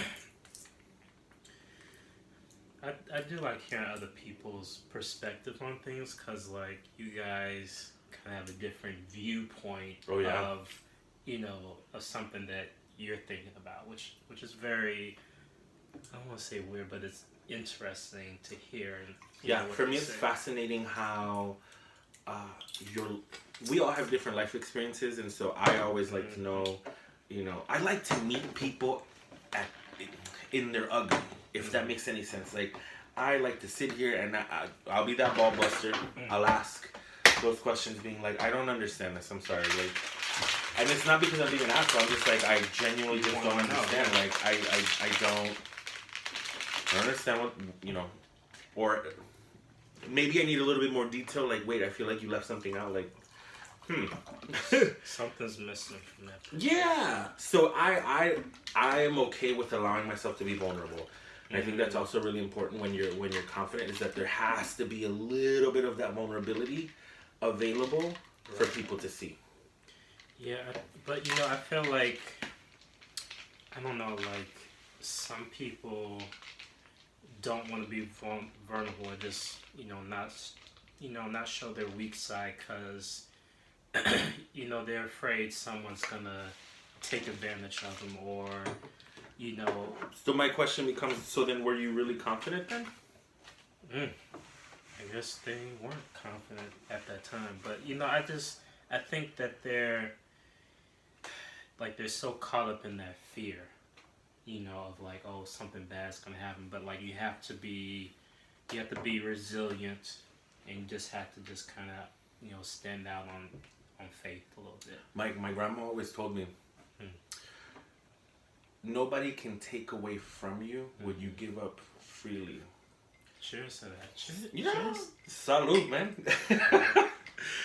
I do like hearing other people's perspective on things, because like you guys kind of have a different viewpoint of, you know, of something that you're thinking about, which is very, I don't want to say weird, but it's interesting to hear. And
for me it's fascinating how we all have different life experiences, and so I always like to know, you know, I like to meet people in their ugly, if that makes any sense. Like, I like to sit here and I'll be that ball buster. I'll ask those questions, being like, I don't understand this, I'm sorry, like, and it's not because I'm being an asshole, I'm just like, I genuinely just don't understand. Like, I don't understand what, you know, or maybe I need a little bit more detail, like, wait, I feel like you left something out, like,
something's missing from that.
Yeah. So I am okay with allowing myself to be vulnerable. And I think that's also really important when you're confident, is that there has to be a little bit of that vulnerability available for people to see.
Yeah, but you know, I feel like, I don't know, like some people don't want to be vulnerable or just, you know, not show their weak side, because you know, they're afraid someone's gonna take advantage of them, or, you know.
So my question becomes, so then were you really confident then?
I guess they weren't confident at that time, but you know, I think that they're so caught up in that fear, you know, of like, oh, something bad's gonna happen, but like you have to be resilient, and you just have to just kind of, you know, stand out on faith a little bit.
My grandma always told me, nobody can take away from you what you give up freely.
Cheers to that. Cheers.
Yeah. Salud, man.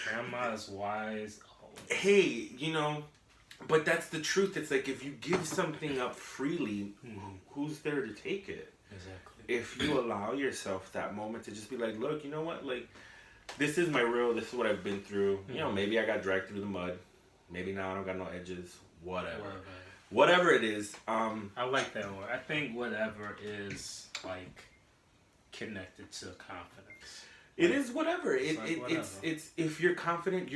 Grandma is wise always.
Hey, you know, but that's the truth. It's like, if you give something up freely, who's there to take it?
Exactly.
If you allow yourself that moment to just be like, look, you know what, like, this is what I've been through. You know, maybe I got dragged through the mud. Maybe now I don't got no edges. Whatever it is.
I like that word. I think whatever is like connected to confidence.
It is whatever. It's if you're confident,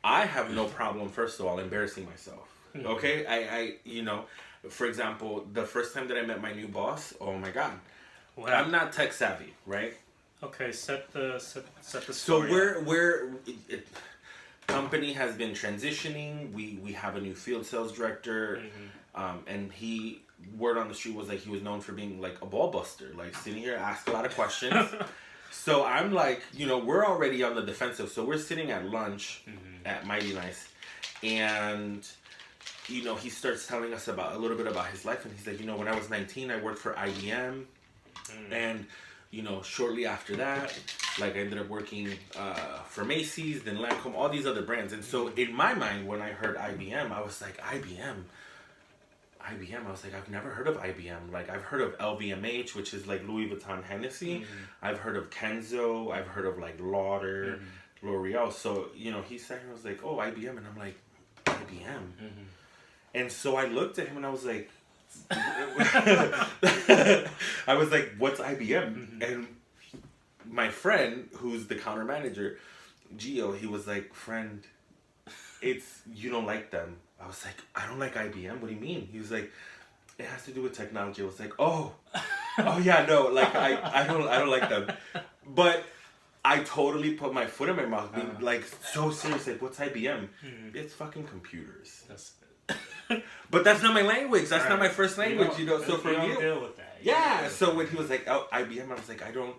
I have no problem, first of all, embarrassing myself. Okay? I you know, for example, the first time that I met my new boss, oh my God. I'm not tech savvy, right?
Okay, set the story.
So company has been transitioning. We have a new field sales director, and word on the street was like he was known for being like a ball buster, like sitting here, ask a lot of questions. So I'm like, you know, we're already on the defensive. So we're sitting at lunch at Mighty Nice, and you know, he starts telling us a little bit about his life, and he's like, you know, when I was 19, I worked for IBM. And, you know, shortly after that, like I ended up working for Macy's, then Lancome, all these other brands. And so in my mind, when I heard IBM, I was like, IBM, I was like, I've never heard of IBM. Like, I've heard of LVMH, which is like Louis Vuitton Hennessy. I've heard of Kenzo. I've heard of like Lauder, L'Oreal. So, you know, he said, he was like, oh, IBM. And I'm like, IBM? And so I looked at him and I was like, I was like, what's IBM? And my friend, who's the counter manager, Gio, he was like, friend, it's, you don't like them. I was like, I don't like IBM. What do you mean? He was like, it has to do with technology. I was like, oh yeah, no, like I don't like them. But I totally put my foot in my mouth, being like so serious. Like, what's IBM? It's fucking computers.
That's it.
But that's not my language. That's not my first language, you know. So for you,
deal with that.
Yeah. So when he was like, oh, IBM, I was like, I don't.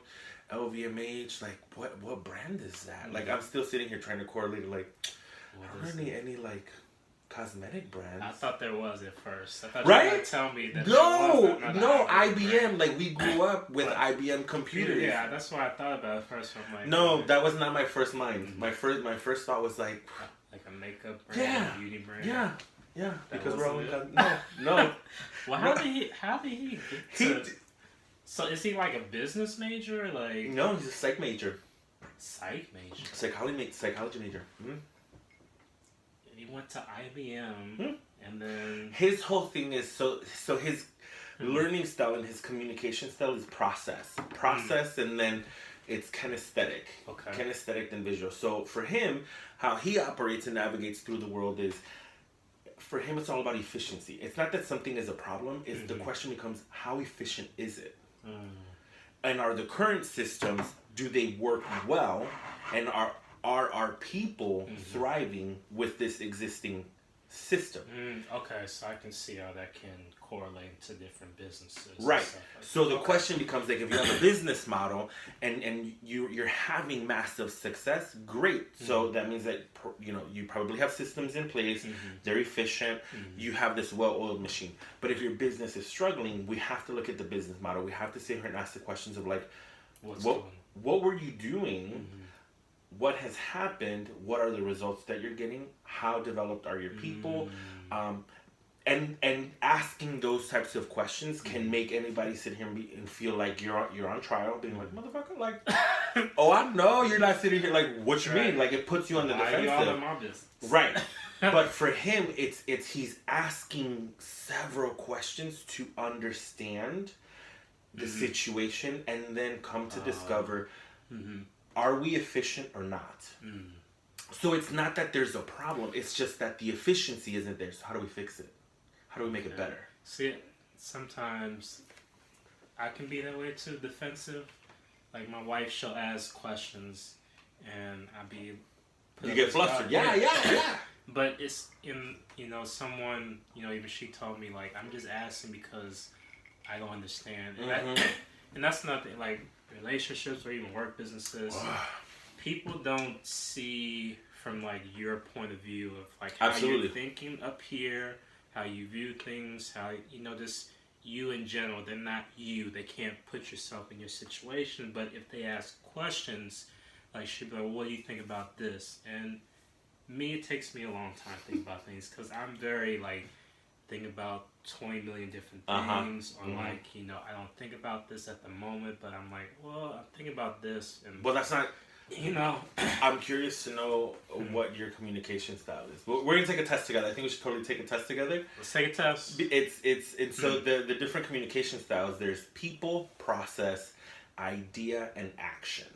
LVMH, like what brand is that? Like I'm still sitting here trying to correlate. Like, I don't need any like cosmetic brands.
I thought there was at first. I thought
right?
you were gonna tell me that.
No, IBM.
Brand.
Like we grew up with IBM computers.
Yeah, that's what I thought about at first. I'm like,
no, that was not my first mind. My first thought was like
a makeup brand, a beauty brand.
Yeah. Because
that
we're all
wasn't
no.
Well, how did he get to? So is he like a business major? Like
no, he's a psych major.
Psych major.
Psychology major.
He went to IBM, and then
his whole thing is so his learning style and his communication style is process, and then it's kinesthetic.
Okay.
Kinesthetic and visual. So for him, how he operates and navigates through the world is, for him, it's all about efficiency. It's not that something is a problem. It's the question becomes, how efficient is it? And are the current systems, do they work well? And are our people thriving with this existing system?
Okay, so I can see how that can correlate to different businesses.
Right.
Like
so the question becomes, like, if you have a business model and you're having massive success, great. So that means that, you know, you probably have systems in place, they're efficient, you have this well-oiled machine. But if your business is struggling, we have to look at the business model. We have to sit here and ask the questions of like, what were you doing? What has happened? What are the results that you're getting? How developed are your people? And asking those types of questions can make anybody sit here and feel like you're on trial, being like, motherfucker, like, oh, I know you're not sitting here like, what you mean? Like, it puts you on the defensive.
You all in my business?
Right. But for him, it's he's asking several questions to understand the situation and then come to discover, are we efficient or not? So it's not that there's a problem. It's just that the efficiency isn't there. So how do we fix it? How do we make it better?
See, sometimes I can be that way too, defensive. Like my wife, she'll ask questions, and I'll be.
You get flustered. Yeah.
But it's in, you know, someone, you know, even she told me, like, I'm just asking because I don't understand. And that's nothing, like, relationships or even work businesses. People don't see from, like, your point of view of, like, how you're thinking up here, how you view things, how, you know, just you in general. They're not you. They can't put yourself in your situation. But if they ask questions, like, she'll be like, well, what do you think about this? And me, it takes me a long time to think about things because I'm very, like, think about 20 million different things, or like, you know, I don't think about this at the moment, but I'm like, well, I'm thinking about this. And
well, that's not,
you know.
I'm curious to know what your communication style is. We're going to take a test together. I think we should totally take a test together.
Let's take a test.
It's so the different communication styles, there's people, process, idea, and action.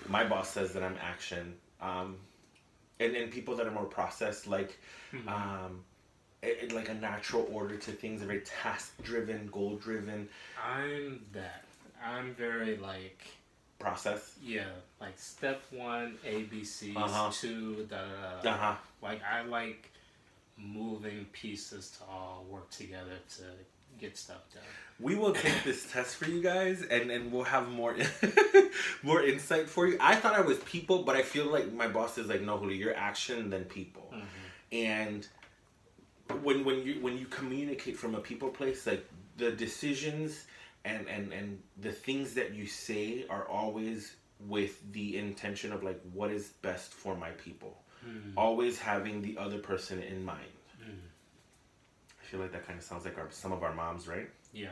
My boss says that I'm action. And people that are more process, like, like a natural order to things, very task-driven, goal-driven.
I'm very, like...
Process?
Yeah, like step 1, ABCs, 2, da-da-da. Like, I like moving pieces to all work together to get stuff done.
We will take this test for you guys, and we'll have more more insight for you. I thought I was people, but I feel like my boss is like, no, Julio, you're action than people. And when you communicate from a people place, like the decisions and the things that you say are always with the intention of like what is best for my people. Always having the other person in mind. I feel like that kind of sounds like some of our moms, right?
Yeah.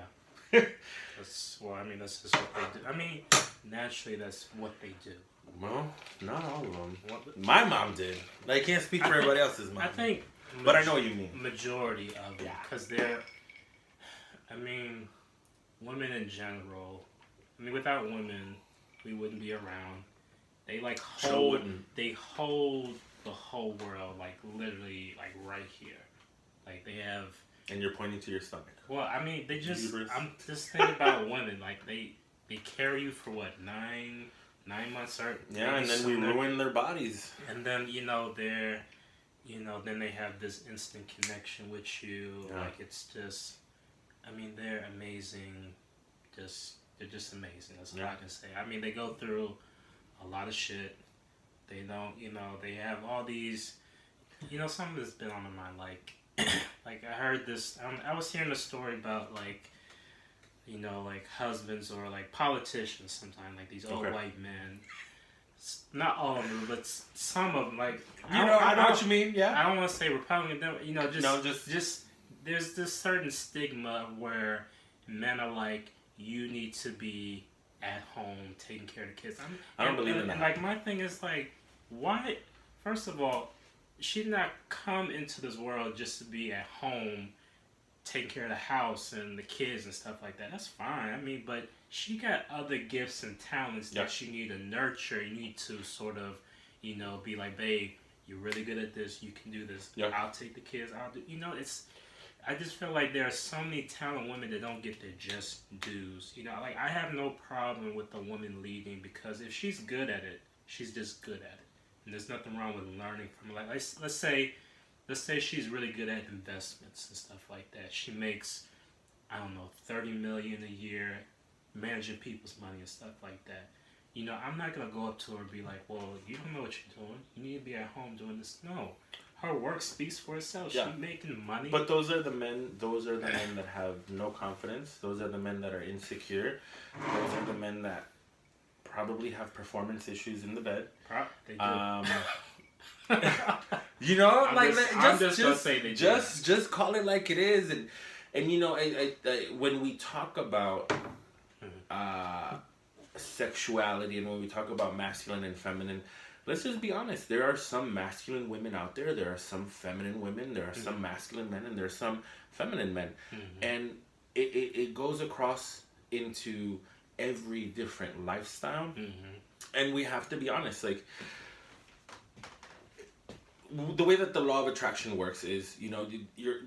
That's just what they do. I mean, naturally, that's what they do.
Well, not all of them.
What,
My mom did. I can't speak for everybody else's mom.
I think,
but I know what you mean.
Majority of it, because they're. I mean, women in general. I mean, without women, we wouldn't be around. They like hold. They hold the whole world, like literally, like right here. Like they have.
And you're pointing to your stomach.
Well, I mean, they just. Uterus. I'm just thinking about women. Like they carry you for what 9 months or.
Yeah, and then we ruin their bodies.
And then they're, then they have this instant connection with you. Yeah. Like it's just. I mean, they're amazing. They're just amazing. That's all I can say. I mean, they go through a lot of shit. They don't, they have all these, something that's been on my mind. Like I heard this. I was hearing a story about like husbands or like politicians. Sometimes like these old white men. Not all of them, but some of them. Like
I know what you mean. Yeah.
I don't want to say Republican. Just there's this certain stigma where men are like, you need to be at home taking care of the kids.
I don't believe in that.
Like my thing is like, why? First of all, she did not come into this world just to be at home taking care of the house and the kids and stuff like that. That's fine. I mean, but she got other gifts and talents that she need to nurture. You need to sort of, be like, babe, you're really good at this. You can do this. Yep. I'll take the kids. I'll do. I just feel like there are so many talented women that don't get their just dues. Like I have no problem with a woman leading because if she's good at it, she's just good at it. And there's nothing wrong with learning from her. Like let's say she's really good at investments and stuff like that. She makes, I don't know, $30 million a year managing people's money and stuff like that. I'm not gonna go up to her and be like, well, you don't know what you're doing. You need to be at home doing this. No. Her work speaks for itself. Yeah. She's making money.
But those are the men that have no confidence. Those are the men that are insecure. Those are the men that probably have performance issues in the bed.
They do.
I'm just gonna say they do. Just call it like it is, and I when we talk about sexuality and when we talk about masculine and feminine, let's just be honest. There are some masculine women out there. There are some feminine women. There are some masculine men, and there are some feminine men, and it goes across into every different lifestyle, and we have to be honest. Like the way that the law of attraction works is,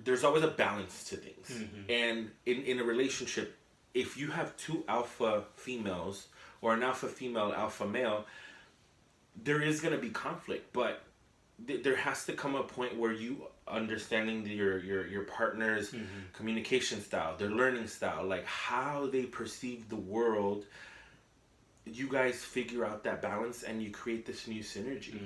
there's always a balance to things, and in a relationship, if you have two alpha females or an alpha female, alpha male, there is going to be conflict, but there has to come a point where you understanding your partner's communication style, their learning style, like how they perceive the world, you guys figure out that balance and you create this new synergy.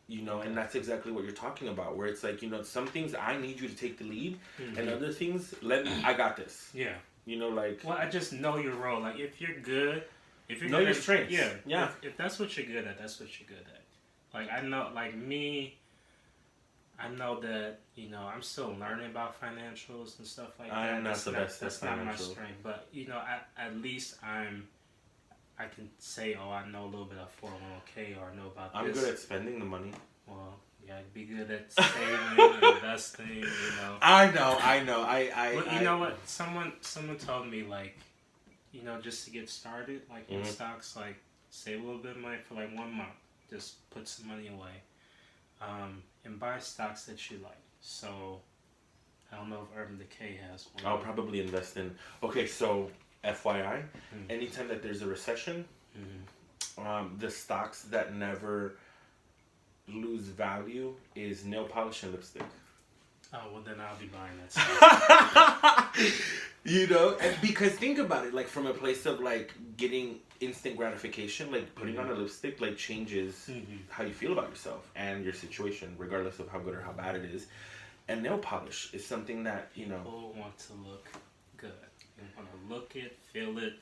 And that's exactly what you're talking about, where it's like, some things I need you to take the lead, and other things, I got this.
Yeah.
Well,
I just know your role. Like, if you're good,
know your strengths.
Yeah. If that's what you're good at, that's what you're good at. Like, I know, like me, I know that, I'm still learning about financials and stuff like that.
I'm not the best at
That's not my strength. But, at least I can say, I know a little bit of 401k, or I know about this.
I'm good at spending the money.
Well, yeah, be good at saving, investing,
I know.
But you know what? Someone told me, like, just to get started, like in stocks, like save a little bit of money for like 1 month. Just put some money away, and buy stocks that you like. So, I don't know if Urban Decay has one.
I'll probably invest in. Okay, so FYI, anytime that there's a recession, the stocks that never lose value is nail polish and lipstick.
Oh, well then I'll be buying that stuff.
And because think about it, like from a place of like getting instant gratification, like putting on a lipstick like changes how you feel about yourself and your situation, regardless of how good or how bad it is. And nail polish is something that,
People want to look good. You want to look it, feel it.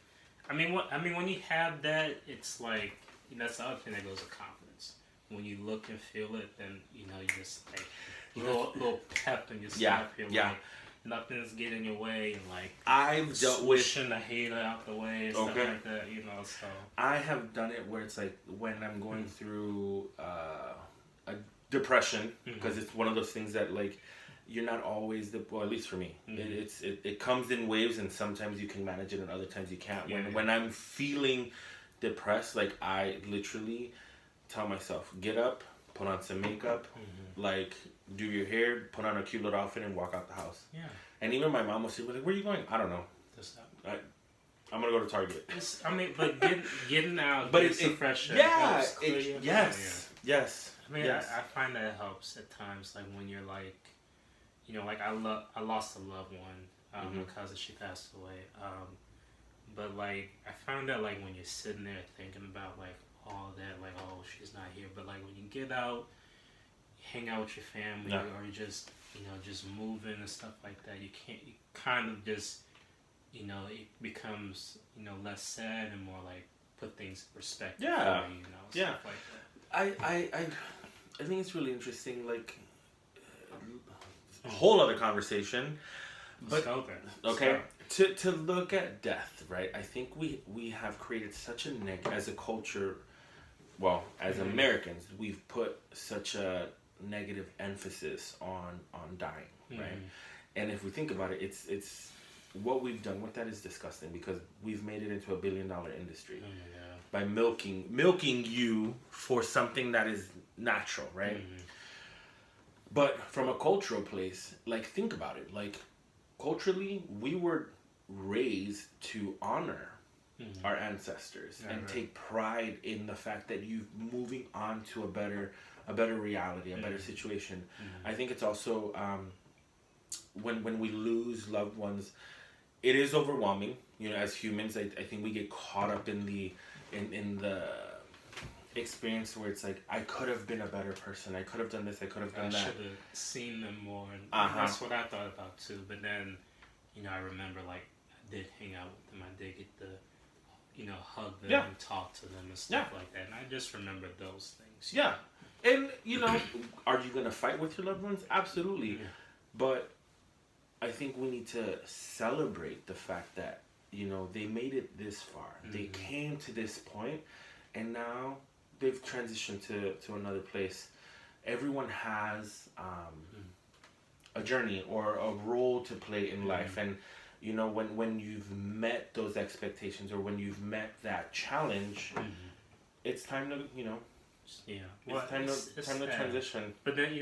When you have that, it's like, that's the other thing that goes with confidence. When you look and feel it, then you just like little pep in your step. You're like, nothing's getting in your way, and like
I've dealt with
pushing the hater out the way and stuff like that. So
I have done it where it's like when I'm going through a depression, because it's one of those things that like you're not always at least for me, it comes in waves, and sometimes you can manage it and other times you can't. When I'm feeling depressed, like I literally tell myself, get up, put on some makeup, like do your hair, put on a cute little outfit, and walk out the house. Yeah. And even my mom will say, like, where are you going? I don't know. I'm gonna go to Target.
But getting out,
but
it's some fresh air.
Yes.
I find that it helps at times, like when you're like, like I lost a loved one. My cousin, she passed away. But like I found that like when you're sitting there thinking about like all that, like, oh, she's not here, but like when you get out, hang out with your family, or you just just moving and stuff like that, you kind of just it becomes less sad and more like put things in perspective. Stuff like that.
I think it's really interesting, like a whole other conversation.
Let's go there.
Okay. To look at death, right? I think we have created such a as a culture, well, as Americans, we've put such a negative emphasis on dying, right? And if we think about it, it's what we've done with that is disgusting, because we've made it into a $1 billion industry by milking you for something that is natural, right? But from a cultural place, like think about it, like culturally, we were raised to honor our ancestors and take pride in the fact that you're moving on to a better reality, a better situation. I think it's also when we lose loved ones, it is overwhelming. As humans, I think we get caught up in the experience where it's like, I could have been a better person. I could have done this. I could have done that.
I should have seen them more. And that's what I thought about too. But then, I remember like I did hang out with them. I did get to, hug them and talk to them and stuff like that. And I just remember those things.
Yeah. And, are you going to fight with your loved ones? Absolutely. Yeah. But I think we need to celebrate the fact that, they made it this far. They came to this point, and now they've transitioned to another place. Everyone has a journey or a role to play in life. And, when you've met those expectations, or when you've met that challenge, it's time to, it's time to transition.
But then,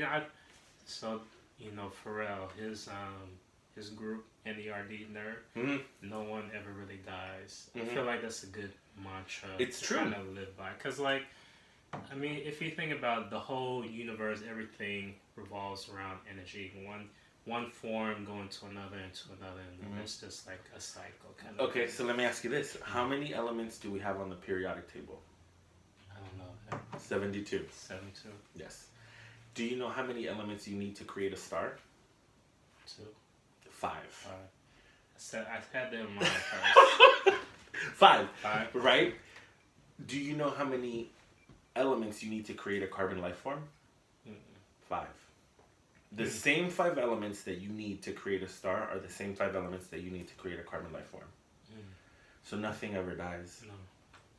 Pharrell, his group, NERD, Nerd, no one ever really dies. I feel like that's a good mantra.
It's
to
true.
kind of live by. Because, like, if you think about the whole universe, everything revolves around energy. One form going to another and to another, and it's just like a cycle kind of.
Okay, so let me ask you this. How many elements do we have on the periodic table?
I don't know.
72.
72.
Yes. Do you know how many elements you need to create a star?
2.
5.
I had that in mind first.
5. Right? Do you know how many elements you need to create a carbon life form? 5. The same 5 elements that you need to create a star are the same 5 elements that you need to create a carbon life form. So nothing ever dies.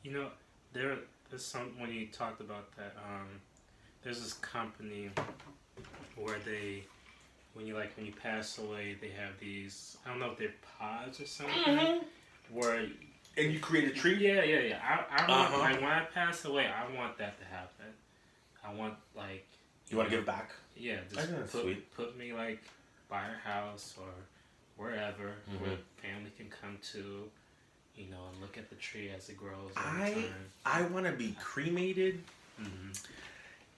No. There's some, when you talked about that, there's this company where when you pass away, they have these, I don't know if they're pods or something, where...
And you create a tree?
Yeah. I want, like, when I pass away, I want that to happen. I want, like...
You want to give back?
Yeah, just put me, like, by our house or wherever where family can come to, and look at the tree as it grows.
I want to be cremated,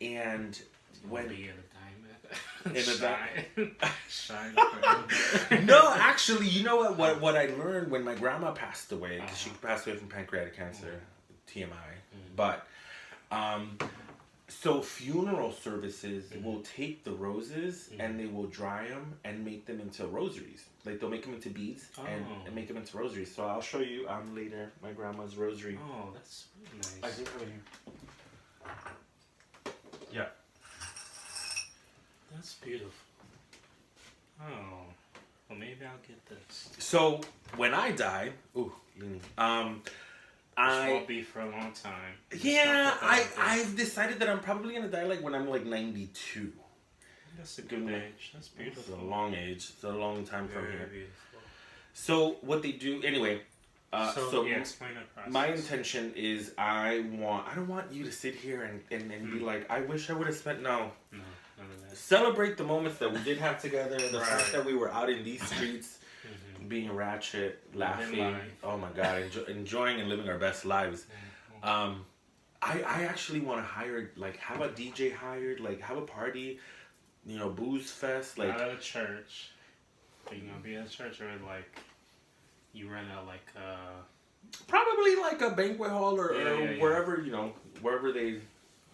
and when...
Be in a diamond.
In a diamond.
Shine forever.
No, actually, you know what I learned when my grandma passed away, because she passed away from pancreatic cancer, TMI, but So funeral services will take the roses and they will dry them and make them into rosaries. Like they'll make them into beads and make them into rosaries. So I'll show you later my grandma's rosary.
Oh, that's really nice.
I think over here. Yeah.
That's beautiful. Oh, well maybe I'll get this.
So when I die,
I won't be for a long time.
Yeah, I've decided that I'm probably gonna die like when I'm like 92.
That's a good age. That's beautiful.
It's a long age. It's a long time from here.
Beautiful.
So what they do anyway.
Explain the process.
My intention is I don't want you to sit here and be like, I wish I would have spent no.
No, none of that.
Celebrate the moments that we did have together, the fact that we were out in these streets, being ratchet, laughing. Oh my God, enjoying and living our best lives. I actually want to hire, like, have a DJ hired, like, have a party, booze fest, like.
Not at a church. Are you gonna be at a church or like you rent out like
probably like a banquet hall or wherever wherever they.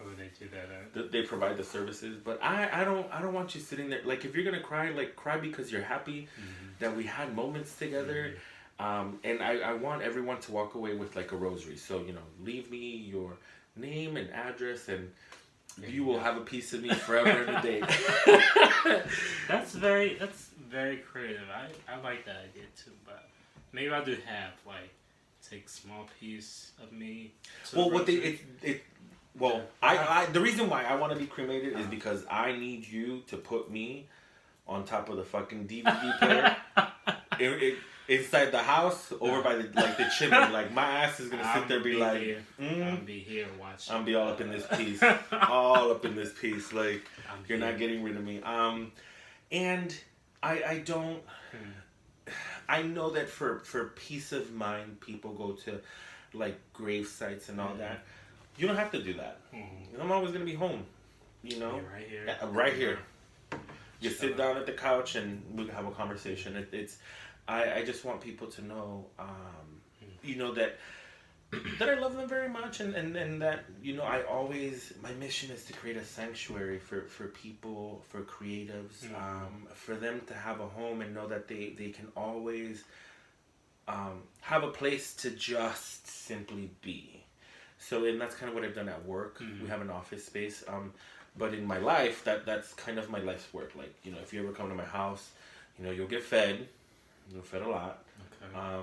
Or would they do that at?
They provide the services, but I don't want you sitting there. Like, if you're gonna cry, like, cry because you're happy that we had moments together. And I want everyone to walk away with like a rosary. So leave me your name and address, and you will have a piece of me forever and a day.
That's very creative. I like that idea too. But maybe I'll do half. Like, take small piece of me.
Well, what they Well, the reason why I want to be cremated is because I need you to put me on top of the fucking DVD player inside the house over by the chimney. Like, my ass is gonna sit there and be like,
I'll be here watching.
I'll be all up in this piece, all up in this piece. Like, you're not getting rid of me. And I don't. I know that for peace of mind, people go to like grave sites and all that. You don't have to do that. I'm always gonna be home.
You're right here.
Yeah, right here. You sit down at the couch and we can have a conversation. I just want people to know, that I love them very much, and that I always, my mission is to create a sanctuary for people, for creatives, for them to have a home and know that they can always have a place to just simply be. So, and that's kind of what I've done at work. We have an office space. But in my life, that's kind of my life's work. Like, if you ever come to my house, you'll get fed. You'll fed a lot.
Okay. I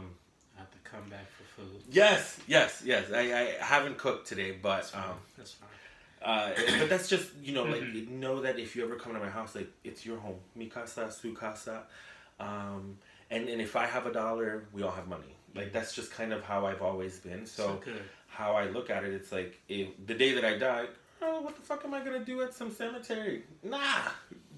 have to come back for food.
Yes. I haven't cooked today, but
that's fine.
But that's just like, know that if you ever come to my house, like, it's your home. Mi casa, su casa. And if I have $1, we all have money. Like, that's just kind of how I've always been. So how I look at it, it's like, if the day that I die, what the fuck am I gonna do at some cemetery? Nah,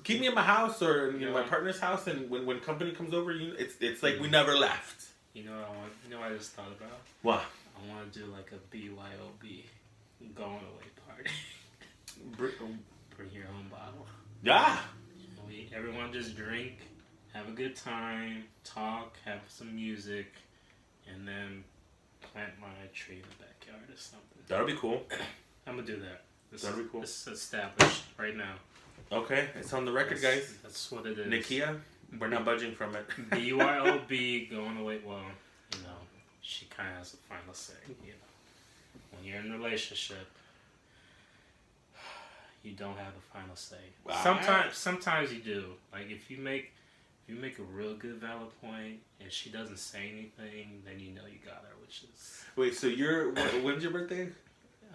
keep me in my house or my partner's house, and when company comes over, it's like we never left.
You know what I just thought about?
What?
I want to do like a BYOB, going away party. Bring your own bottle.
Yeah.
Everyone just drink, have a good time, talk, have some music, and then plant my tree in the backyard or something.
That'll be cool.
I'm gonna do that.
That'll be cool.
This is established right now.
Okay, it's on the record, guys.
That's what it is.
Nikia, we're not budging from it.
BYOB, going away. Well, she kind of has the final say. When you're in a relationship, you don't have the final say. Sometimes you do. Like, if you make a real good valid point and she doesn't say anything, then you got her, which is...
Wait, so when's your birthday?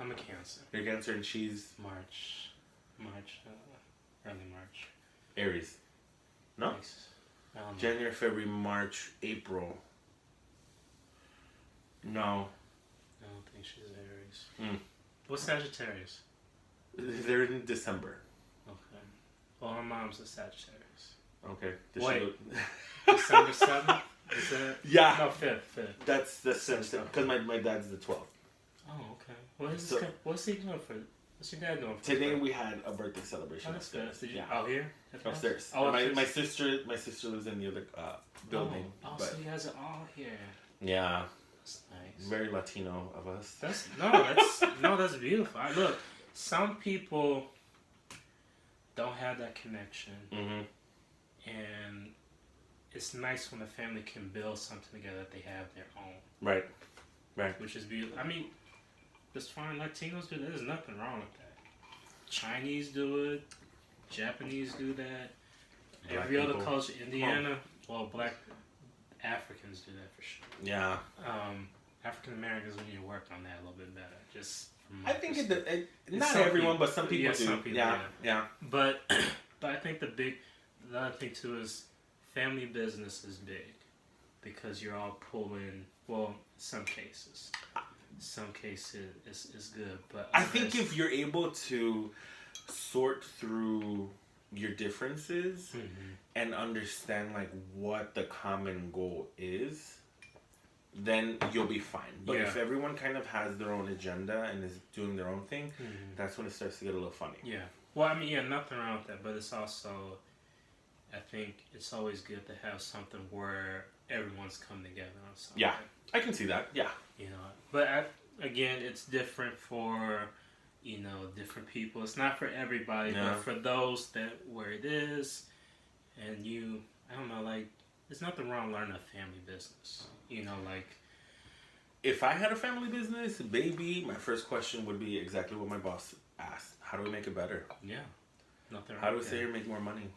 I'm a Cancer.
You're Cancer and she's?
March, early March.
Aries. No? January, February, March, April. No.
I don't think she's Aries. What's Sagittarius?
They're in December.
Okay. Well, her mom's a Sagittarius.
Okay.
Wait. December 7th? Is that?
Yeah.
No, 5th.
That's the 7th. Because my dad's the 12th.
Oh, okay. What's he doing for? What's your dad doing for?
Today we had a birthday celebration.
Oh, that's good. Did you?
Yeah.
Out here?
Upstairs.
Oh,
my sister lives in the other building.
So you guys are all here.
Yeah.
That's nice.
Very Latino of us.
That's beautiful. Look, some people don't have that connection,
Mm-hmm.
and it's nice when a family can build something together that they have their own.
Right. Right.
Which is beautiful. I mean, just fine Latinos do that. There's nothing wrong with that. Chinese do it. Japanese do that.
Black
Every other
people.
culture, Indiana, well, black Africans do that for sure.
Yeah.
African Americans, we need to work on that a little bit better. Just from my
I think
perspective.
not
some
everyone,
people-
but some people
yeah,
do.
some people,
yeah.
yeah. But I think the other thing too is family business is big because you're all pulling. Well, some cases it's good, but
I think if you're able to sort through your differences and understand like what the common goal is, then you'll be fine. But if everyone kind of has their own agenda and is doing their own thing, that's when it starts to get a little funny.
Yeah. Well, I mean, nothing wrong with that, but it's also, I think it's always good to have something where everyone's come together on something.
Yeah, I can see that. Yeah.
You know, but again, it's different for, different people. It's not for everybody,
Yeah.
but for those where it is, and I don't know, like, there's nothing wrong learning a family business. Like.
If I had a family business, baby, my first question would be exactly what my boss asked. How do we make it better?
Yeah. Nothing wrong
How do we
with
sit here
that.
and make more money?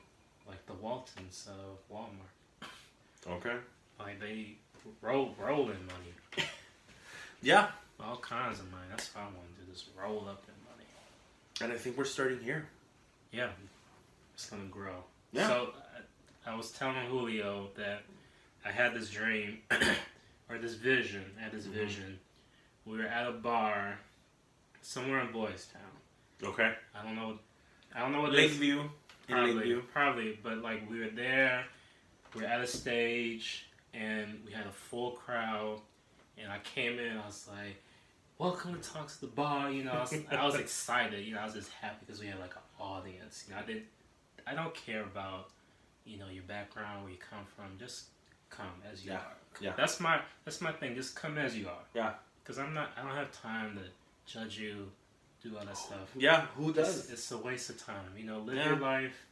Like the Waltons of Walmart.
Okay.
Like they rolling money.
Yeah.
All kinds of money. That's what I want to do. Just roll up in money.
And I think we're starting here.
Yeah. It's going to grow.
Yeah.
So I was telling Julio that I had this dream or this vision. I had this vision. We were at a bar somewhere in Boys Town.
Okay.
I don't know what it is.
Lakeview. In Lakeview.
Probably, but like we were there, we were at a stage, and we had a full crowd, and I came in, I was like, welcome to Talk to the Bar, I was excited, I was just happy because we had like an audience, I don't care about, your background, where you come from, just come as you are.
Yeah.
That's my thing, just come as you are.
Yeah.
Because I don't have time to judge you, do all that stuff.
Yeah, who does?
It's a waste of time. Live your life.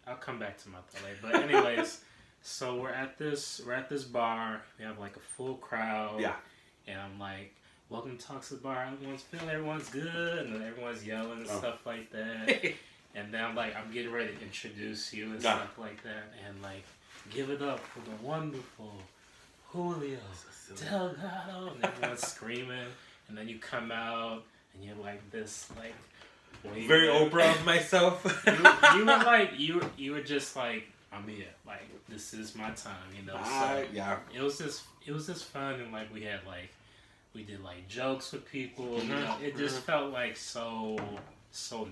I'll come back to my thought later. But anyways, so we're at this bar. We have like a full crowd.
Yeah.
And I'm like, welcome to Talk to the Bar. Everyone's good, and then everyone's yelling and stuff like that. And then I'm getting ready to introduce you and stuff like that, and like, give it up for the wonderful Julio Delgado, and everyone's screaming. And then you come out, and you're like this, like,
very Oprah of myself.
you were just like, I'm here, like, this is my time, So
yeah.
it was just fun, and like we did like jokes with people. It just felt like so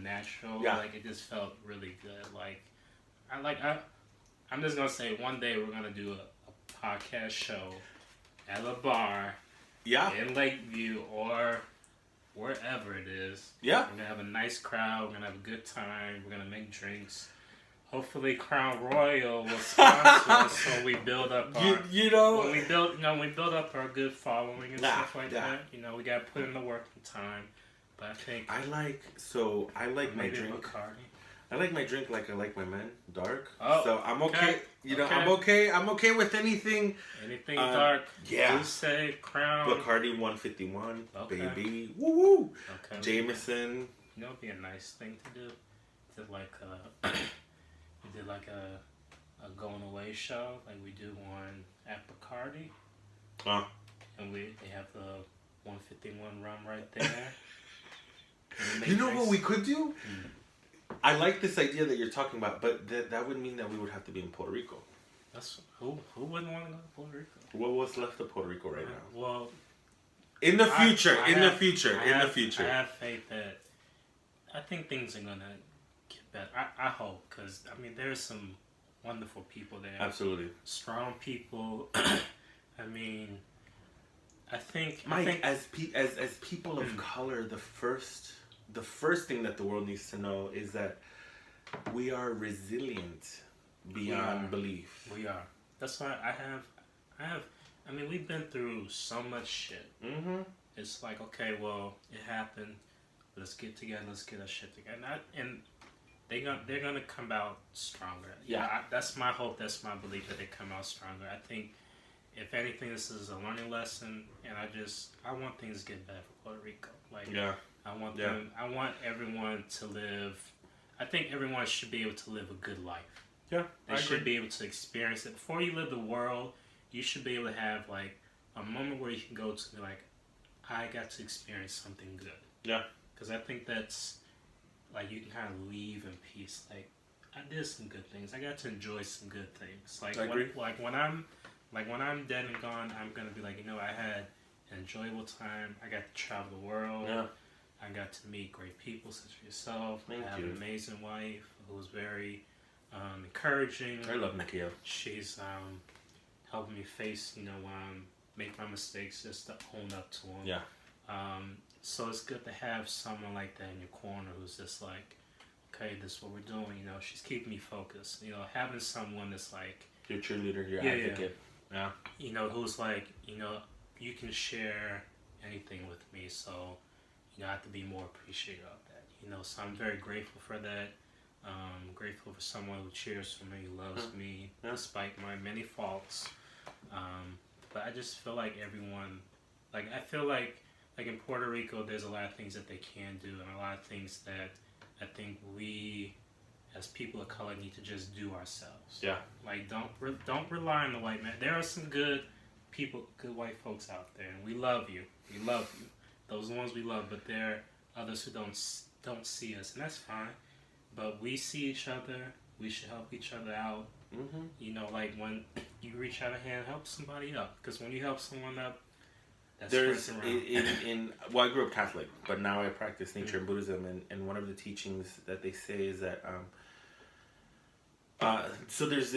natural.
Yeah.
Like it just felt really good. Like I'm just gonna say one day we're gonna do a podcast show at a bar.
Yeah.
In Lakeview or wherever it is.
Yeah.
We're going to have a nice crowd. We're going to have a good time. We're going to make drinks. Hopefully Crown Royal will sponsor us so we build up our... When we build up our good following and stuff like that. We got to put in the work and time. But I think...
I like my drink.
Bacardi.
I like my drink like I like my men, dark.
Oh,
so I'm okay.
okay.
I'm okay with anything.
Anything dark.
Yeah.
Douce, Crown.
Bacardi 151,
Okay.
baby. Woo woo.
Okay.
Jameson.
It'd be a nice thing to do. Did like we did like a going away show like we do one at Bacardi. And they have the 151 rum right there.
You know what we could do? I like this idea that you're talking about, but that would mean that we would have to be in Puerto Rico.
That's who wouldn't want to go to Puerto Rico?
What's left of Puerto Rico right now?
Well,
in the future,
I have faith that I think things are gonna get better. I hope, because there's some wonderful people there.
Absolutely,
strong people. I think
as people of color, the first thing that the world needs to know is that we are resilient beyond belief.
We are. That's why I have. We've been through so much shit.
Mm-hmm.
It's like, okay, well, it happened. let's get together, let's get our shit together. And they're gonna come out stronger.
Yeah.
That's my hope. That's my belief that they come out stronger. I think, if anything, this is a learning lesson, and I want things to get better for Puerto Rico. Like, I want everyone to live. I think everyone should be able to live a good life.
Yeah,
they should be able to experience it before you live the world. You should be able to have like a moment where you can go to like, I got to experience something good.
Yeah,
because I think that's like you can kind of leave in peace. Like, I did some good things. I got to enjoy some good things. Like, when I'm dead and gone, I'm gonna be like, I had an enjoyable time. I got to travel the world.
Yeah.
I got to meet great people such as yourself.
Thank
I have
you.
an amazing wife who was very encouraging.
I love Nikia.
She's helping me face, when I make my mistakes, just to own up to them.
Yeah.
So it's good to have someone like that in your corner who's just like, okay, this is what we're doing. She's keeping me focused. Having someone that's like
your cheerleader, your advocate. Yeah.
Who's like, you can share anything with me. So, I have to be more appreciative of that. So I'm very grateful for that. Grateful for someone who cheers for me, loves me, despite my many faults. But I just feel like everyone, I feel like in Puerto Rico, there's a lot of things that they can do, and a lot of things that I think we, as people of color, need to just do ourselves.
Yeah.
Don't rely on the white man. There are some good people, good white folks out there, and we love you. We love you. Those are the ones we love, but there are others who don't see us, and that's fine. But we see each other. We should help each other out.
Mm-hmm.
When you reach out a hand, help somebody up. Because when you help someone up, that's
I grew up Catholic, but now I practice nature and Buddhism, and one of the teachings that they say is that so there's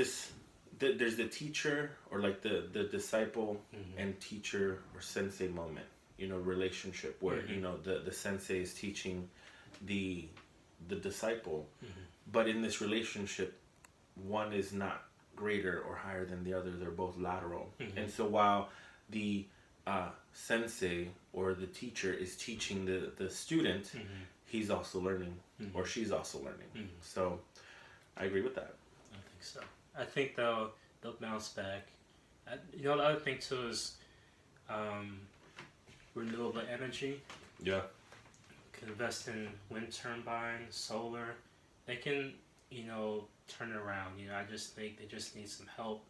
there's the teacher or like the disciple and teacher or sensei moment, relationship where the sensei is teaching the disciple, but in this relationship, one is not greater or higher than the other. They're both lateral, and so while the sensei or the teacher is teaching the student, he's also learning or she's also learning. So I agree with that.
I think so. I think they'll bounce back. The other thing too is renewable energy.
Yeah.
Can invest in wind turbines, solar. They can, turn it around. I just think they just need some help.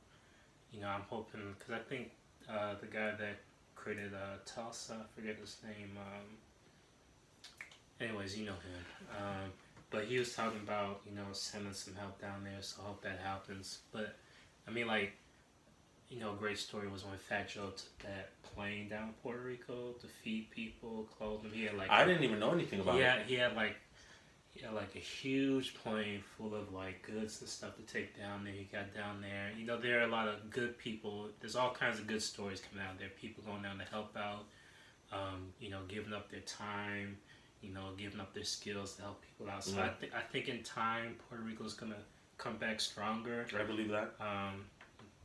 I'm hoping, because I think the guy that created Tulsa, I forget his name. Anyways, you know him. But he was talking about, sending some help down there, so I hope that happens. But, I mean, a great story was when Fat Joe took that plane down to Puerto Rico to feed people, clothe them. He had
I didn't even know anything about it.
He had a huge plane full of goods and stuff to take down there. He got down there. There are a lot of good people. There's all kinds of good stories coming out there. People going down to help out. Giving up their time. Giving up their skills to help people out. So I think in time Puerto Rico's gonna come back stronger.
I believe that.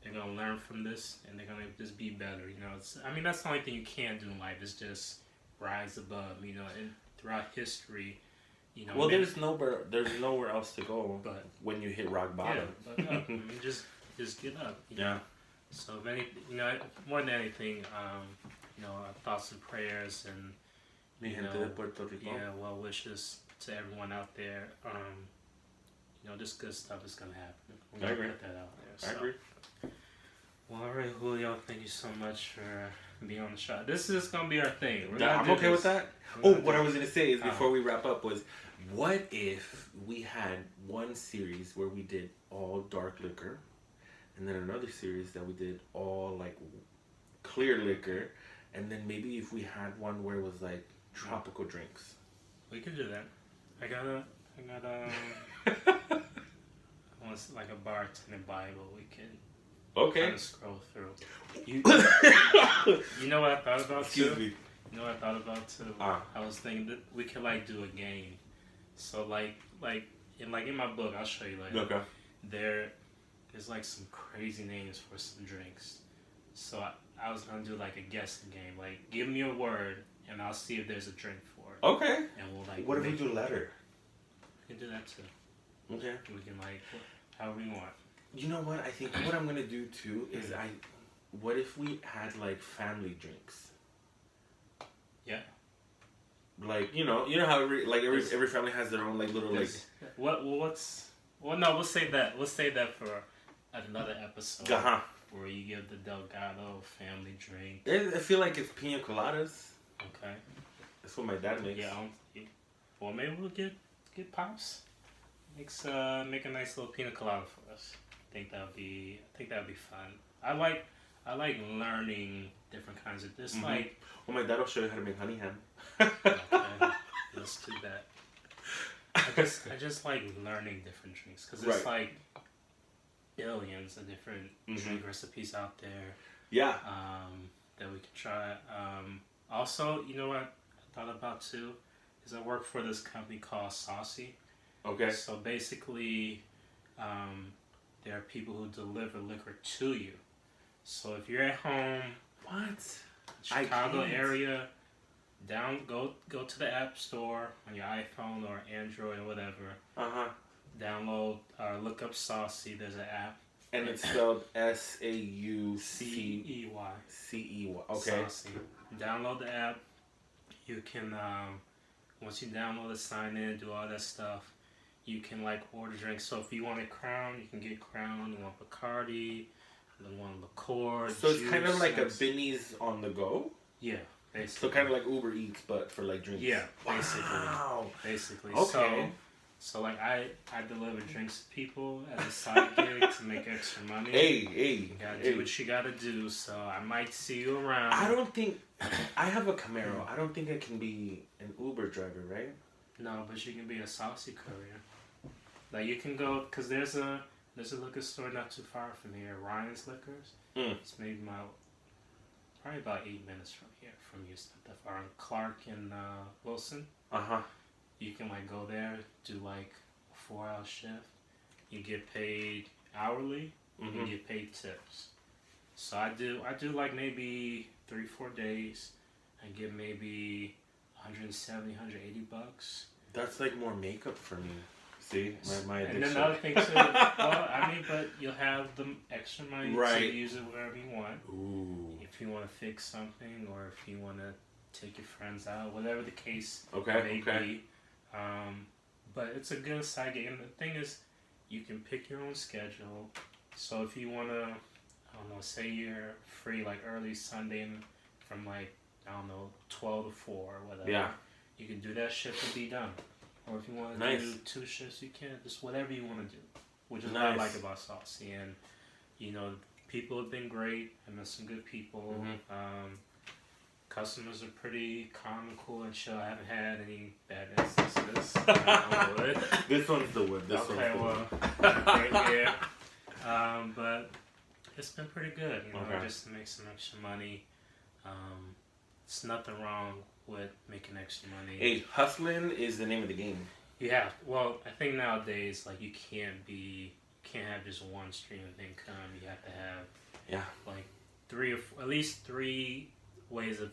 They're gonna learn from this and they're gonna just be better. That's the only thing you can do in life is just rise above. And throughout history.
Well, there's nowhere else to go
but
when you hit rock bottom.
Yeah, but just get up.
Yeah.
So if anything, more than anything, our thoughts and prayers and
Mi gente de Puerto Rico.
Yeah, well wishes to everyone out there. This good stuff is gonna happen. We're gonna put that out there.
I agree.
Well, all right, Julio. Thank you so much for being on the show. This is gonna be our thing.
I'm okay with that. What I was gonna say is before we wrap up was, what if we had one series where we did all dark liquor, and then another series that we did all clear liquor, and then maybe if we had one where it was tropical drinks.
We could do that. I got almost like a bartending Bible. We can kind of scroll through. You know what I thought about too?
Excuse me.
You know what I thought about too? I was thinking that we could do a game. So in my book, I'll show you later.
Okay.
There's some crazy names for some drinks. So I was gonna do a guessing game. Give me a word and I'll see if there's a drink for it.
Okay.
And we'll like.
What if we do letter?
We can do that too.
Okay.
We can like however we want.
You know what? I think what I'm gonna do too is what if we had like family drinks?
Yeah.
Like you know how every family has their own like little like.
No, we'll save that. We'll save that for another episode.
Uh-huh.
Where you give the Delgado family drink.
I feel like it's pina coladas.
Okay.
That's what my dad makes.
Yeah. Well, maybe we'll get Pops. Make a nice little pina colada for us. I think that'd be fun. I like learning different kinds of this. Like.
Well, my dad will show you how to make honey ham.
Okay, let's do that. I just like learning different drinks because it's like billions of different drink recipes out there.
Yeah.
That we can try. Also, you know what I thought about too is I work for this company called Saucy.
Okay.
So basically, there are people who deliver liquor to you. So if you're at home, Chicago area, go to the App Store on your iPhone or Android or whatever. Download or look up Saucy. There's an app.
And it's spelled SAUCEY. Okay.
Saucy. Download the app. You can once you download it, sign in, do all that stuff. You can like order drinks. So if you want a Crown, you can get Crown. You want Bacardi, you want liqueur.
So it's kind of like a Binny's on the go.
Yeah, basically.
So kind of like Uber Eats, but for like drinks.
Yeah, basically.
Wow.
Basically.
Okay.
So like I deliver drinks to people as a side gig to make extra money.
You
gotta do what you gotta do. So I might see you around.
I don't think I have a Camaro. I don't think I can be an Uber driver, right?
No, but you can be a Saucy courier. Like you can go because there's a liquor store not too far from here, Ryan's Liquors. It's maybe probably about 8 minutes from here, from you. It's not that far. On Clark and Wilson. You can like go there, do like a 4-hour shift. You get paid hourly. You get paid tips. So I do like maybe 3-4 days. I get maybe $170-$180.
That's like more makeup for me. See, my addiction.
And then another thing too. Well, I mean, but you'll have the extra money to use it wherever you want.
Ooh.
If you want to fix something, or if you want to take your friends out, whatever the case may be. But it's a good side gig. And the thing is, you can pick your own schedule. So if you want to, I don't know, say you're free like early Sunday from like, I don't know, 12 to 4 or whatever.
Yeah.
You can do that shift and be done. Or if you want to do 2 shifts, you can. Just whatever you want to do. Which is what I like about Saucy. And, people have been great. I met some good people. Customers are pretty calm and cool and chill. I haven't had any bad instances.
This one's the wood.
Yeah. But it's been pretty good, just to make some extra money. It's nothing wrong with making extra money.
Hey, hustling is the name of the game.
Yeah. Well, I think nowadays, like, you can't have just one stream of income. You have to have like 3 or 4, at least 3 ways of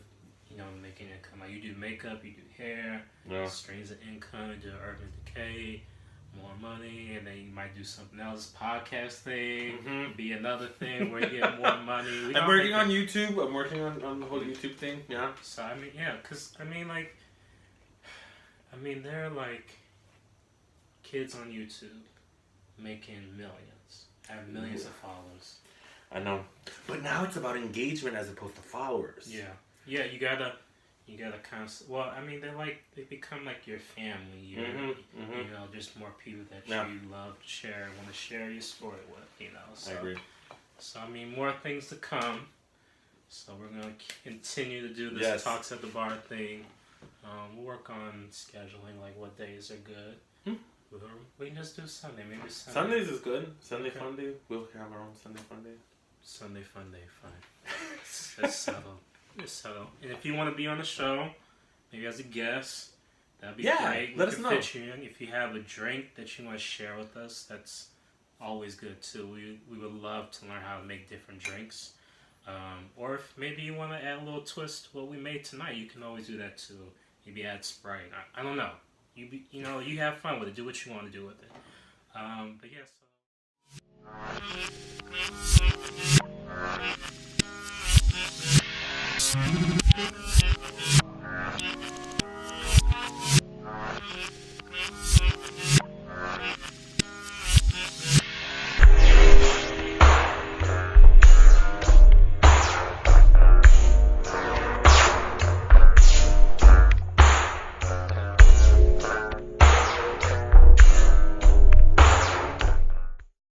making income. Like you do makeup, you do hair, streams of income, you do Urban Decay, more money, and then you might do something else, podcast thing, be another thing where you get more money.
I'm working on YouTube. I'm working on the whole YouTube thing. Yeah.
So I mean, because there are like kids on YouTube making millions, have millions of followers.
I know, but now it's about engagement as opposed to followers.
Yeah, you gotta kind of. Well, I mean, they become like your family. Just more people that you love to share, want to share your story with. So,
I agree.
So I mean, more things to come. So we're gonna continue to do this talks at the bar thing. We'll work on scheduling, like what days are good. We can just do Sunday. Maybe Sunday.
Sundays is good. Sunday fun day. We'll have our own Sunday fun day.
Sunday fun day, fine. Just settle. And if you want to be on the show, maybe as a guest, that'd be great.
Let us know.
Fit you in. If you have a drink that you want to share with us, that's always good too. We would love to learn how to make different drinks. Or if maybe you want to add a little twist to what we made tonight, you can always do that too. maybe add Sprite. I don't know. You have fun with it. Do what you want to do with it. But yeah. So.